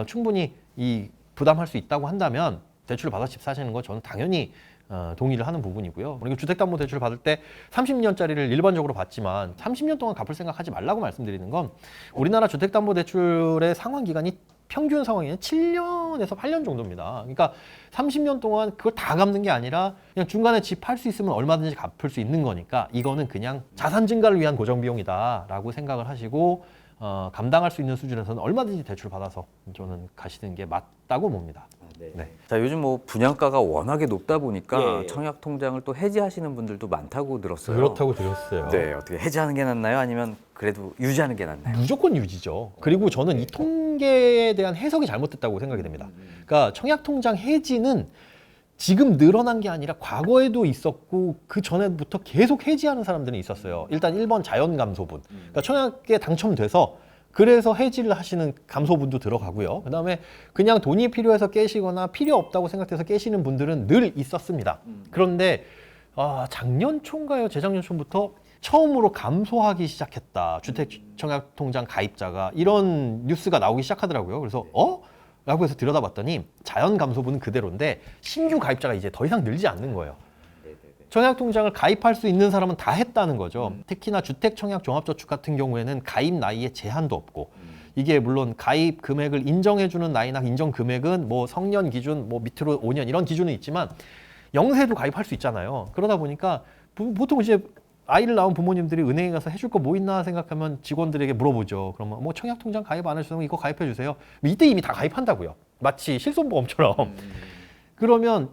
충분히 이 부담할 수 있다고 한다면 대출을 받아서 집 사시는 거 저는 당연히 동의를 하는 부분이고요. 그리고 주택담보대출 받을 때 30년짜리를 일반적으로 받지만 30년 동안 갚을 생각하지 말라고 말씀드리는 건 우리나라 주택담보대출의 상환기간이 평균 상황에는 7년에서 8년 정도입니다. 그러니까 30년 동안 그걸 다 갚는 게 아니라 그냥 중간에 집 팔 수 있으면 얼마든지 갚을 수 있는 거니까 이거는 그냥 자산 증가를 위한 고정비용이다라고 생각을 하시고 감당할 수 있는 수준에서는 얼마든지 대출 받아서 저는 가시는 게 맞다고 봅니다. 네. 자, 요즘 뭐 분양가가 워낙에 높다 보니까 예. 청약 통장을 또 해지하시는 분들도 많다고 들었어요. 그렇다고 들었어요. 네, 어떻게 해지하는 게 낫나요? 아니면 그래도 유지하는 게 낫나요? 무조건 유지죠. 그리고 저는 이 통계에 대한 해석이 잘못됐다고 생각이 됩니다. 그러니까 청약통장 해지는 지금 늘어난 게 아니라 과거에도 있었고 그 전에부터 계속 해지하는 사람들이 있었어요. 일단 1번 자연감소분. 그러니까 청약에 당첨돼서 그래서 해지를 하시는 감소분도 들어가고요. 그다음에 그냥 돈이 필요해서 깨시거나 필요 없다고 생각해서 깨시는 분들은 늘 있었습니다. 그런데 작년 초인가요? 재작년 초부터 처음으로 감소하기 시작했다. 주택청약통장 가입자가 이런 뉴스가 나오기 시작하더라고요. 그래서 라고 해서 들여다봤더니 자연감소분은 그대로인데 신규 가입자가 이제 더 이상 늘지 않는 거예요. 청약통장을 가입할 수 있는 사람은 다 했다는 거죠. 특히나 주택청약종합저축 같은 경우에는 가입 나이에 제한도 없고 이게 물론 가입 금액을 인정해주는 나이나 인정 금액은 뭐 성년 기준 뭐 밑으로 5년 이런 기준은 있지만 영세도 가입할 수 있잖아요. 그러다 보니까 보통 이제 아이를 낳은 부모님들이 은행에 가서 해줄 거 뭐 있나 생각하면 직원들에게 물어보죠. 그러면 뭐 청약통장 가입 안 하시면 이거 가입해 주세요. 이때 이미 다 가입한다고요. 마치 실손보험처럼. 그러면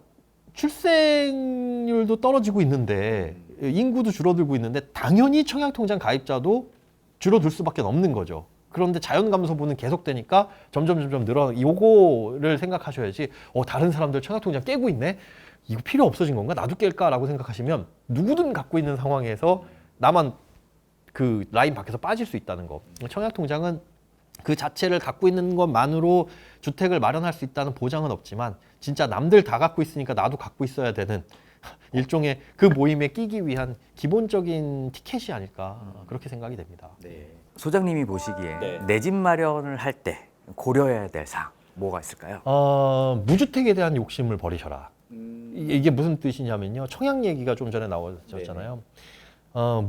출생률도 떨어지고 있는데 인구도 줄어들고 있는데 당연히 청약통장 가입자도 줄어들 수밖에 없는 거죠. 그런데 자연감소분은 계속되니까 점점 늘어. 요거를 생각하셔야지. 다른 사람들 청약통장 깨고 있네. 이거 필요 없어진 건가? 나도 깰까라고 생각하시면 누구든 갖고 있는 상황에서 나만 그 라인 밖에서 빠질 수 있다는 거. 청약통장은 그 자체를 갖고 있는 것만으로 주택을 마련할 수 있다는 보장은 없지만 진짜 남들 다 갖고 있으니까 나도 갖고 있어야 되는 일종의 그 모임에 끼기 위한 기본적인 티켓이 아닐까 그렇게 생각이 됩니다. 네. 소장님이 보시기에 네. 내 집 마련을 할 때 고려해야 될 사항 뭐가 있을까요? 무주택에 대한 욕심을 버리셔라. 이게 무슨 뜻이냐면요. 청약 얘기가 좀 전에 나왔잖아요.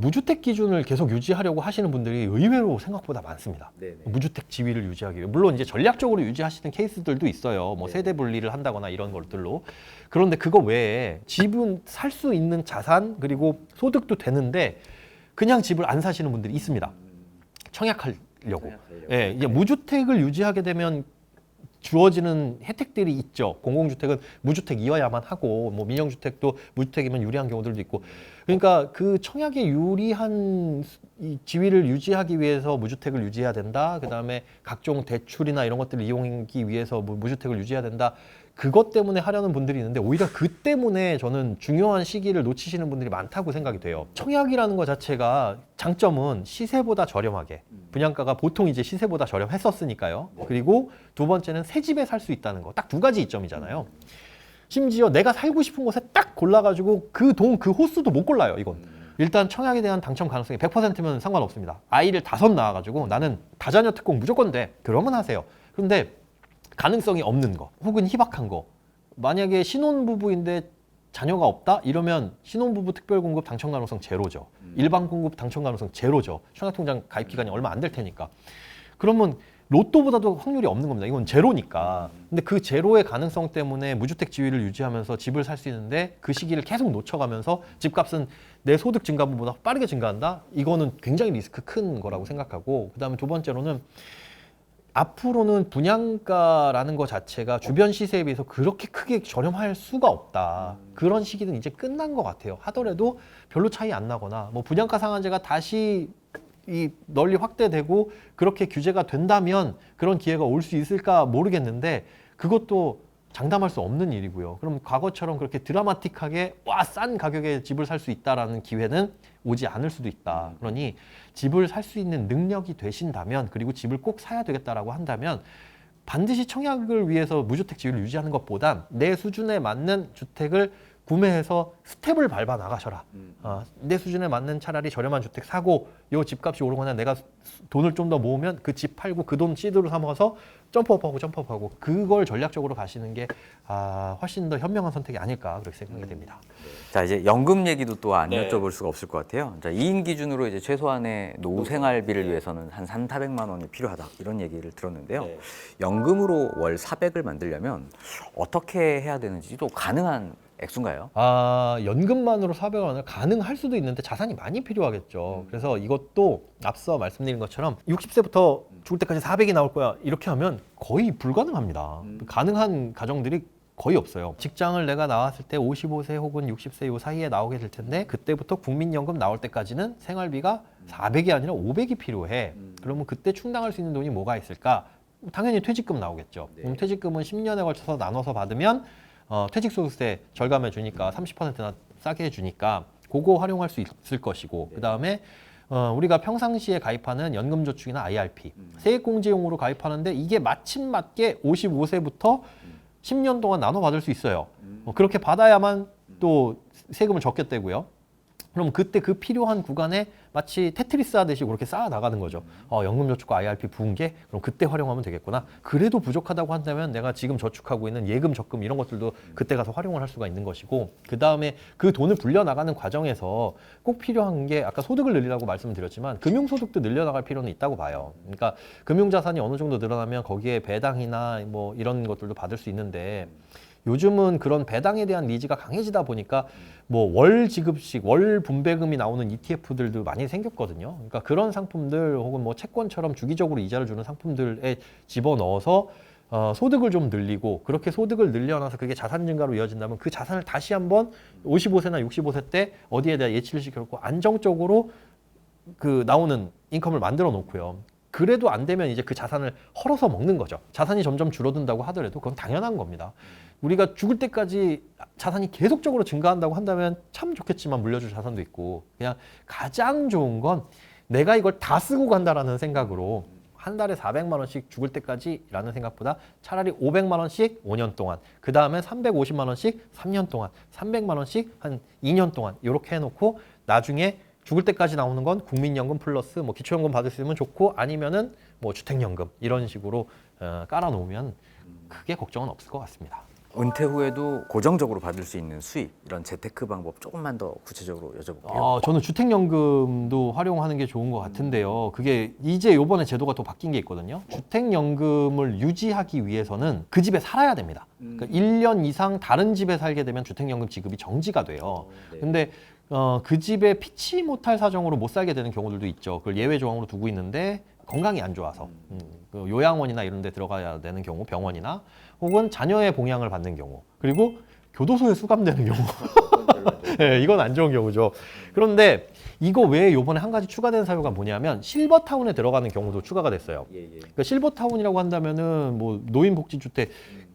무주택 기준을 계속 유지하려고 하시는 분들이 의외로 생각보다 많습니다. 네네. 무주택 지위를 유지하기 위해. 물론 이제 전략적으로 유지하시는 케이스들도 있어요. 뭐 네. 세대 분리를 한다거나 이런 것들로. 그런데 그거 외에 집은 살 수 있는 자산 그리고 소득도 되는데 그냥 집을 안 사시는 분들이 있습니다. 청약하려고. 예, 이제 무주택을 유지하게 되면 주어지는 혜택들이 있죠. 공공주택은 무주택이어야만 하고 뭐 민영주택도 무주택이면 유리한 경우들도 있고 그러니까 그 청약에 유리한 이 지위를 유지하기 위해서 무주택을 유지해야 된다. 그다음에 각종 대출이나 이런 것들을 이용하기 위해서 무주택을 유지해야 된다. 그것 때문에 하려는 분들이 있는데 오히려 그 때문에 저는 중요한 시기를 놓치시는 분들이 많다고 생각이 돼요. 청약이라는 것 자체가 장점은 시세보다 저렴하게, 분양가가 보통 이제 시세보다 저렴했었으니까요. 그리고 두 번째는 새 집에 살 수 있다는 거. 딱 두 가지 이점이잖아요. 심지어 내가 살고 싶은 곳에 딱 골라가지고 그 동, 그 호수도 못 골라요, 이건. 일단 청약에 대한 당첨 가능성이 100%면 상관없습니다. 아이를 5 낳아가지고 나는 다자녀 특공 무조건 돼. 그러면 하세요. 그런데 가능성이 없는 거, 혹은 희박한 거. 만약에 신혼부부인데 자녀가 없다? 이러면 신혼부부 특별공급 당첨 가능성 제로죠. 일반 공급 당첨 가능성 제로죠. 청약통장 가입 기간이 얼마 안 될 테니까. 그러면 로또보다도 확률이 없는 겁니다. 이건 제로니까. 근데 그 제로의 가능성 때문에 무주택 지위를 유지하면서 집을 살 수 있는데 그 시기를 계속 놓쳐가면서 집값은 내 소득 증가분보다 빠르게 증가한다? 이거는 굉장히 리스크 큰 거라고 생각하고, 그다음에 두 번째로는 앞으로는 분양가라는 것 자체가 주변 시세에 비해서 그렇게 크게 저렴할 수가 없다. 그런 시기는 이제 끝난 것 같아요. 하더라도 별로 차이 안 나거나 뭐 분양가 상한제가 다시 이 널리 확대되고 그렇게 규제가 된다면 그런 기회가 올 수 있을까 모르겠는데 그것도 장담할 수 없는 일이고요. 그럼 과거처럼 그렇게 드라마틱하게 싼 가격에 집을 살 수 있다라는 기회는 오지 않을 수도 있다. 그러니 집을 살 수 있는 능력이 되신다면, 그리고 집을 꼭 사야 되겠다라고 한다면 반드시 청약을 위해서 무주택 지위를 유지하는 것보단 내 수준에 맞는 주택을 구매해서 스텝을 밟아 나가셔라. 내 수준에 맞는 차라리 저렴한 주택 사고 요 집값이 오르거나 내가 돈을 좀 더 모으면 그 집 팔고 그 돈 시드로 삼아서 점프업하고 그걸 전략적으로 가시는 게 훨씬 더 현명한 선택이 아닐까 그렇게 생각이 됩니다. 자, 이제 연금 얘기도 또 안 여쭤볼 수가 없을 것 같아요. 자, 2인 기준으로 이제 최소한의 노후 생활비를 위해서는 한 400만 원이 필요하다 이런 얘기를 들었는데요. 연금으로 월 400을 만들려면 어떻게 해야 되는지, 또 가능한 액수인가요? 연금만으로 400원을 가능할 수도 있는데 자산이 많이 필요하겠죠. 그래서 이것도 앞서 말씀드린 것처럼 60세부터 죽을 때까지 400이 나올 거야 이렇게 하면 거의 불가능합니다. 가능한 가정들이 거의 없어요. 직장을 내가 나왔을 때 55세 혹은 60세 요 사이에 나오게 될 텐데 그때부터 국민연금 나올 때까지는 생활비가 400이 아니라 500이 필요해. 그러면 그때 충당할 수 있는 돈이 뭐가 있을까? 당연히 퇴직금 나오겠죠. 그럼 퇴직금은 10년에 걸쳐서 나눠서 받으면 퇴직소득세 절감해 주니까 30%나 싸게 해주니까 그거 활용할 수 있을 것이고, 그 다음에 우리가 평상시에 가입하는 연금저축이나 IRP 세액공제용으로 가입하는데 이게 마침 맞게 55세부터 10년 동안 나눠 받을 수 있어요. 그렇게 받아야만 또 세금을 적게 떼고요. 그럼 그때 그 필요한 구간에 마치 테트리스 하듯이 그렇게 쌓아 나가는 거죠. 연금저축과 IRP 부은 게 그럼 그때 활용하면 되겠구나. 그래도 부족하다고 한다면 내가 지금 저축하고 있는 예금, 적금 이런 것들도 그때 가서 활용을 할 수가 있는 것이고, 그 다음에 그 돈을 불려나가는 과정에서 꼭 필요한 게 아까 소득을 늘리라고 말씀을 드렸지만 금융소득도 늘려나갈 필요는 있다고 봐요. 그러니까 금융자산이 어느 정도 늘어나면 거기에 배당이나 뭐 이런 것들도 받을 수 있는데 요즘은 그런 배당에 대한 니즈가 강해지다 보니까 뭐 월 지급식, 월 분배금이 나오는 ETF들도 많이 생겼거든요. 그러니까 그런 상품들 혹은 뭐 채권처럼 주기적으로 이자를 주는 상품들에 집어넣어서 소득을 좀 늘리고, 그렇게 소득을 늘려놔서 그게 자산 증가로 이어진다면 그 자산을 다시 한번 55세나 65세 때 어디에 대해 예치를 시켜놓고 안정적으로 그 나오는 인컴을 만들어 놓고요. 그래도 안 되면 이제 그 자산을 헐어서 먹는 거죠. 자산이 점점 줄어든다고 하더라도 그건 당연한 겁니다. 우리가 죽을 때까지 자산이 계속적으로 증가한다고 한다면 참 좋겠지만 물려줄 자산도 있고, 그냥 가장 좋은 건 내가 이걸 다 쓰고 간다라는 생각으로 한 달에 400만 원씩 죽을 때까지라는 생각보다 차라리 500만 원씩 5년 동안, 그 다음에 350만 원씩 3년 동안, 300만 원씩 한 2년 동안 이렇게 해놓고 나중에 죽을 때까지 나오는 건 국민연금 플러스 뭐 기초연금 받을 수 있으면 좋고, 아니면은 뭐 주택연금 이런 식으로 깔아놓으면 크게 걱정은 없을 것 같습니다. 은퇴 후에도 고정적으로 받을 수 있는 수입, 이런 재테크 방법 조금만 더 구체적으로 여쭤볼게요. 저는 주택연금도 활용하는 게 좋은 것 같은데요. 그게 이제 요번에 제도가 또 바뀐 게 있거든요. 주택연금을 유지하기 위해서는 그 집에 살아야 됩니다. 그러니까 1년 이상 다른 집에 살게 되면 주택연금 지급이 정지가 돼요. 근데 그 집에 피치 못할 사정으로 못 살게 되는 경우들도 있죠. 그걸 예외 조항으로 두고 있는데 건강이 안 좋아서 그 요양원이나 이런 데 들어가야 되는 경우, 병원이나 혹은 자녀의 봉양을 받는 경우, 그리고 교도소에 수감되는 경우 네, 이건 안 좋은 경우죠. 그런데 이거 외에 요번에 한 가지 추가된 사유가 뭐냐면 실버타운에 들어가는 경우도 추가가 됐어요. 그러니까 실버타운이라고 한다면은 뭐 노인복지주택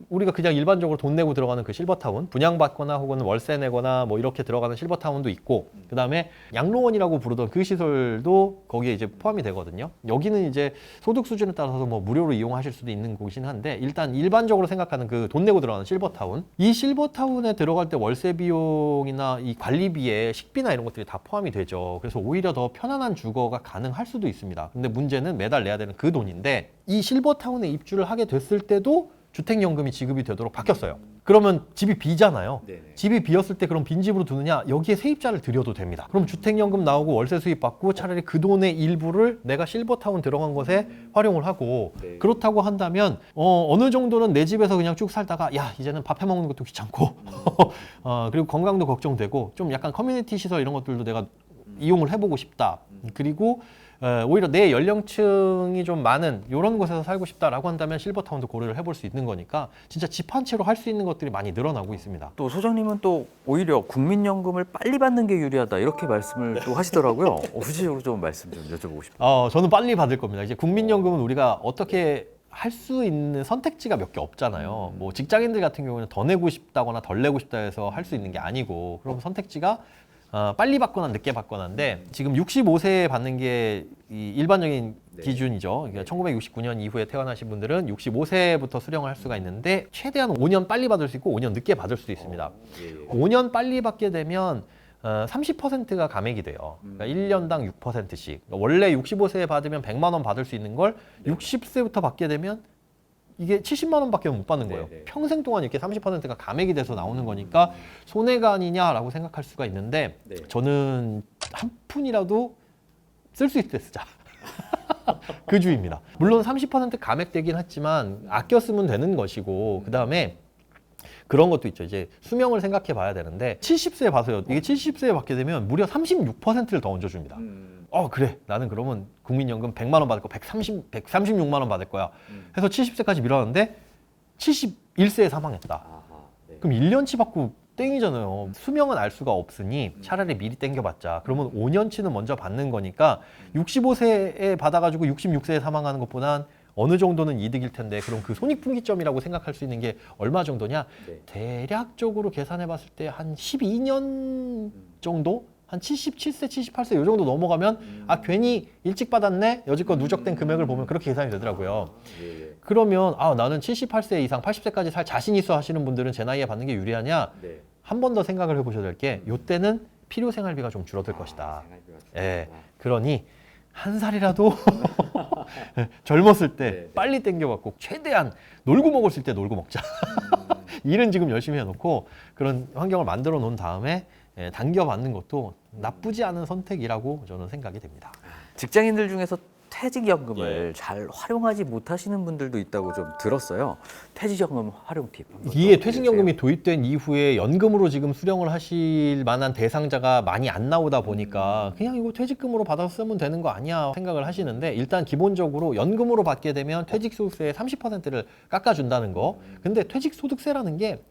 우리가 그냥 일반적으로 돈 내고 들어가는 그 실버타운 분양받거나 혹은 월세 내거나 뭐 이렇게 들어가는 실버타운도 있고 그다음에 양로원이라고 부르던 그 시설도 거기에 이제 포함이 되거든요. 여기는 이제 소득 수준에 따라서 뭐 무료로 이용하실 수도 있는 곳이긴 한데 일단 일반적으로 생각하는 그 돈 내고 들어가는 실버타운 이 실버타운에 들어갈 때 월세 비용이나 이 관리비에 식비나 이런 것들이 다 포함이 되죠. 그래서 오히려 더 편안한 주거가 가능할 수도 있습니다. 근데 문제는 매달 내야 되는 그 돈인데 이 실버타운에 입주를 하게 됐을 때도 주택연금이 지급이 되도록 바뀌었어요. 그러면 집이 비잖아요. 집이 비었을 때 그럼 빈집으로 두느냐? 여기에 세입자를 들여도 됩니다. 그럼 주택연금 나오고 월세 수입 받고 차라리 그 돈의 일부를 내가 실버타운 들어간 것에 활용을 하고 그렇다고 한다면 어느 정도는 내 집에서 그냥 쭉 살다가 야 이제는 밥 해먹는 것도 귀찮고 그리고 건강도 걱정되고 좀 약간 커뮤니티 시설 이런 것들도 내가 이용을 해보고 싶다. 그리고 오히려 내 연령층이 좀 많은 이런 곳에서 살고 싶다라고 한다면 실버타운도 고려를 해볼 수 있는 거니까 진짜 집 한 채로 할 수 있는 것들이 많이 늘어나고 있습니다. 또 소장님은 또 오히려 국민연금을 빨리 받는 게 유리하다 이렇게 말씀을 또 하시더라고요. 구체적으로 좀 말씀 좀 여쭤보고 싶어요. 저는 빨리 받을 겁니다. 이제 국민연금은 우리가 어떻게 할 수 있는 선택지가 몇 개 없잖아요. 뭐 직장인들 같은 경우는 더 내고 싶다거나 덜 내고 싶다 해서 할 수 있는 게 아니고 그럼 선택지가 빨리 받거나 늦게 받거나인데 지금 65세에 받는 게 이 일반적인 기준이죠. 그러니까 1969년 이후에 태어나신 분들은 65세부터 수령을 할 수가 있는데 최대한 5년 빨리 받을 수 있고 5년 늦게 받을 수도 있습니다. 5년 빨리 받게 되면 30%가 감액이 돼요. 그러니까 1년당 6%씩. 원래 65세에 받으면 100만 원 받을 수 있는 걸 60세부터 받게 되면 이게 70만 원밖에 못 받는 거예요. 평생 동안 이렇게 30%가 감액이 돼서 나오는 거니까 손해가 아니냐라고 생각할 수가 있는데 저는 한 푼이라도 쓸 수 있을 때 쓰자. 그 주의입니다. 물론 30% 감액되긴 했지만 아껴 쓰면 되는 것이고 그 다음에 그런 것도 있죠. 이제 수명을 생각해 봐야 되는데 70세에 봐서요. 이게 70세에 받게 되면 무려 36%를 더 얹어줍니다. 그래. 나는 그러면 국민연금 100만 원 받을 거 136만 원 받을 거야. 해서 70세까지 밀었는데 71세에 사망했다. 그럼 1년치 받고 땡이잖아요. 수명은 알 수가 없으니 차라리 미리 땡겨봤자. 그러면 5년치는 먼저 받는 거니까 65세에 받아가지고 66세에 사망하는 것보단 어느 정도는 이득일 텐데 그럼 그 손익분기점이라고 생각할 수 있는 게 얼마 정도냐? 대략적으로 계산해 봤을 때 한 12년 정도? 한 77세, 78세 이 정도 넘어가면 괜히 일찍 받았네? 여지껏 누적된 금액을 보면 그렇게 계산이 되더라고요. 그러면 나는 78세 이상 80세까지 살 자신 있어 하시는 분들은 제 나이에 받는 게 유리하냐? 한 번 더 생각을 해보셔야 될 게 이때는 필요 생활비가 좀 줄어들 것이다. 그러니 한 살이라도 젊었을 때 빨리 땡겨갖고 최대한 놀고 먹었을 때 놀고 먹자. 일은 지금 열심히 해놓고 그런 환경을 만들어 놓은 다음에 당겨받는 것도 나쁘지 않은 선택이라고 저는 생각이 됩니다. 직장인들 중에서 퇴직연금을 잘 활용하지 못하시는 분들도 있다고 좀 들었어요. 퇴직연금 활용 팁. 이게 퇴직연금이 도입된 이후에 연금으로 지금 수령을 하실 만한 대상자가 많이 안 나오다 보니까 그냥 이거 퇴직금으로 받아서 쓰면 되는 거 아니야 생각을 하시는데 일단 기본적으로 연금으로 받게 되면 퇴직소득세의 30%를 깎아준다는 거. 근데 퇴직소득세라는 게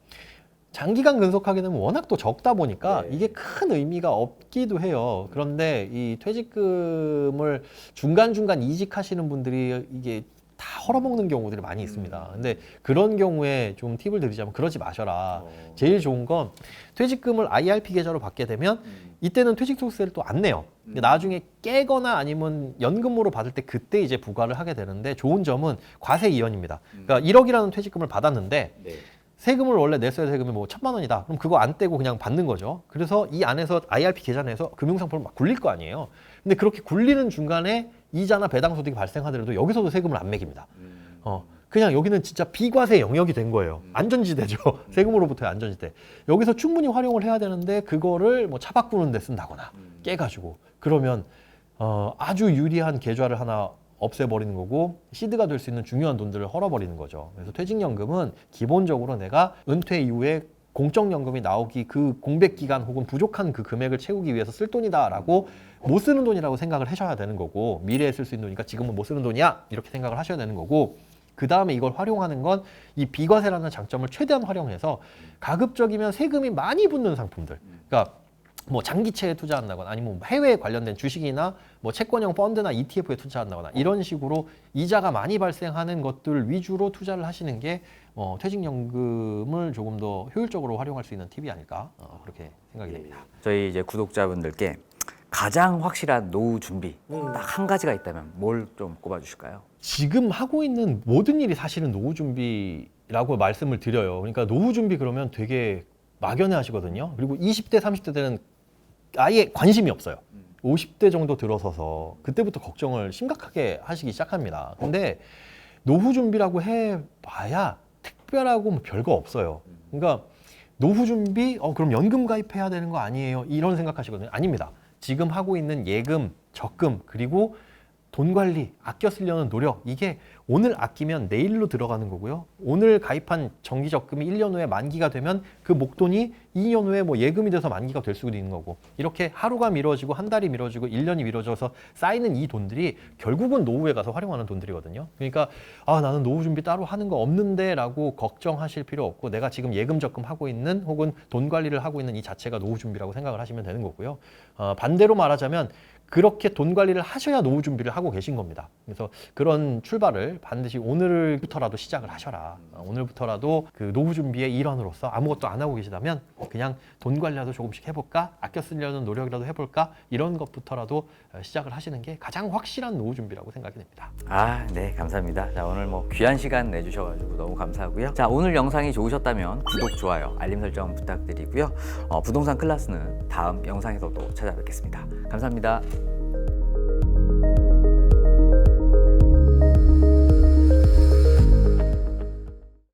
장기간 근속하게 되면 워낙 또 적다 보니까 이게 큰 의미가 없기도 해요. 그런데 이 퇴직금을 중간중간 이직하시는 분들이 이게 다 헐어먹는 경우들이 많이 있습니다. 근데 그런 경우에 좀 팁을 드리자면 그러지 마셔라. 제일 좋은 건 퇴직금을 IRP 계좌로 받게 되면 이때는 퇴직소득세를 또 안 내요. 나중에 깨거나 아니면 연금으로 받을 때 그때 이제 부과를 하게 되는데 좋은 점은 과세 이연입니다. 그러니까 1억이라는 퇴직금을 받았는데 세금을 원래 냈어야 세금이 뭐 1,000만 원이다. 그럼 그거 안 떼고 그냥 받는 거죠. 그래서 이 안에서 IRP 계좌 내에서 금융상품을 막 굴릴 거 아니에요. 근데 그렇게 굴리는 중간에 이자나 배당소득이 발생하더라도 여기서도 세금을 안 매깁니다. 그냥 여기는 진짜 비과세 영역이 된 거예요. 안전지대죠. 세금으로부터의 안전지대. 여기서 충분히 활용을 해야 되는데 그거를 뭐 차 바꾸는 데 쓴다거나 깨가지고 그러면 아주 유리한 계좌를 하나 없애버리는 거고 시드가 될 수 있는 중요한 돈들을 헐어버리는 거죠. 그래서 퇴직연금은 기본적으로 내가 은퇴 이후에 공적연금이 나오기 그 공백기간 혹은 부족한 그 금액을 채우기 위해서 쓸 돈이다라고 못 쓰는 돈이라고 생각을 하셔야 되는 거고 미래에 쓸 수 있는 돈이니까 지금은 못 쓰는 돈이야 이렇게 생각을 하셔야 되는 거고 그 다음에 이걸 활용하는 건 이 비과세라는 장점을 최대한 활용해서 가급적이면 세금이 많이 붙는 상품들 그러니까 뭐 장기채에 투자한다거나 아니면 해외 관련된 주식이나 뭐 채권형 펀드나 ETF에 투자한다거나 이런 식으로 이자가 많이 발생하는 것들 위주로 투자를 하시는 게 퇴직연금을 조금 더 효율적으로 활용할 수 있는 팁이 아닐까 그렇게 생각이 됩니다. 저희 이제 구독자분들께 가장 확실한 노후 준비 딱 한 가지가 있다면 뭘 좀 꼽아주실까요? 지금 하고 있는 모든 일이 사실은 노후 준비라고 말씀을 드려요. 그러니까 노후 준비 그러면 되게 막연해 하시거든요. 그리고 20대, 30대 때는 아예 관심이 없어요. 50대 정도 들어서서 그때부터 걱정을 심각하게 하시기 시작합니다. 근데 노후 준비라고 해봐야 특별하고 뭐 별거 없어요. 그러니까 노후 준비, 그럼 연금 가입해야 되는 거 아니에요? 이런 생각하시거든요. 아닙니다. 지금 하고 있는 예금, 적금, 그리고 돈 관리, 아껴 쓰려는 노력, 이게 오늘 아끼면 내일로 들어가는 거고요. 오늘 가입한 정기 적금이 1년 후에 만기가 되면 그 목돈이 2년 후에 뭐 예금이 돼서 만기가 될 수도 있는 거고, 이렇게 하루가 미뤄지고 한 달이 미뤄지고 1년이 미뤄져서 쌓이는 이 돈들이 결국은 노후에 가서 활용하는 돈들이거든요. 그러니까 나는 노후 준비 따로 하는 거 없는데 라고 걱정하실 필요 없고, 내가 지금 예금 적금 하고 있는 혹은 돈 관리를 하고 있는 이 자체가 노후 준비라고 생각을 하시면 되는 거고요. 반대로 말하자면 그렇게 돈 관리를 하셔야 노후 준비를 하고 계신 겁니다. 그래서 그런 출발을 반드시 오늘부터라도 시작을 하셔라. 오늘부터라도 그 노후 준비의 일환으로서 아무것도 안 하고 계시다면 그냥 돈 관리라도 조금씩 해볼까? 아껴 쓰려는 노력이라도 해볼까? 이런 것부터라도 시작을 하시는 게 가장 확실한 노후 준비라고 생각이 됩니다. 네, 감사합니다. 자, 오늘 뭐 귀한 시간 내주셔가지고 너무 감사하고요. 자, 오늘 영상이 좋으셨다면 구독, 좋아요, 알림 설정 부탁드리고요. 부동산 클래스는 다음 영상에서도 찾아뵙겠습니다. 감사합니다.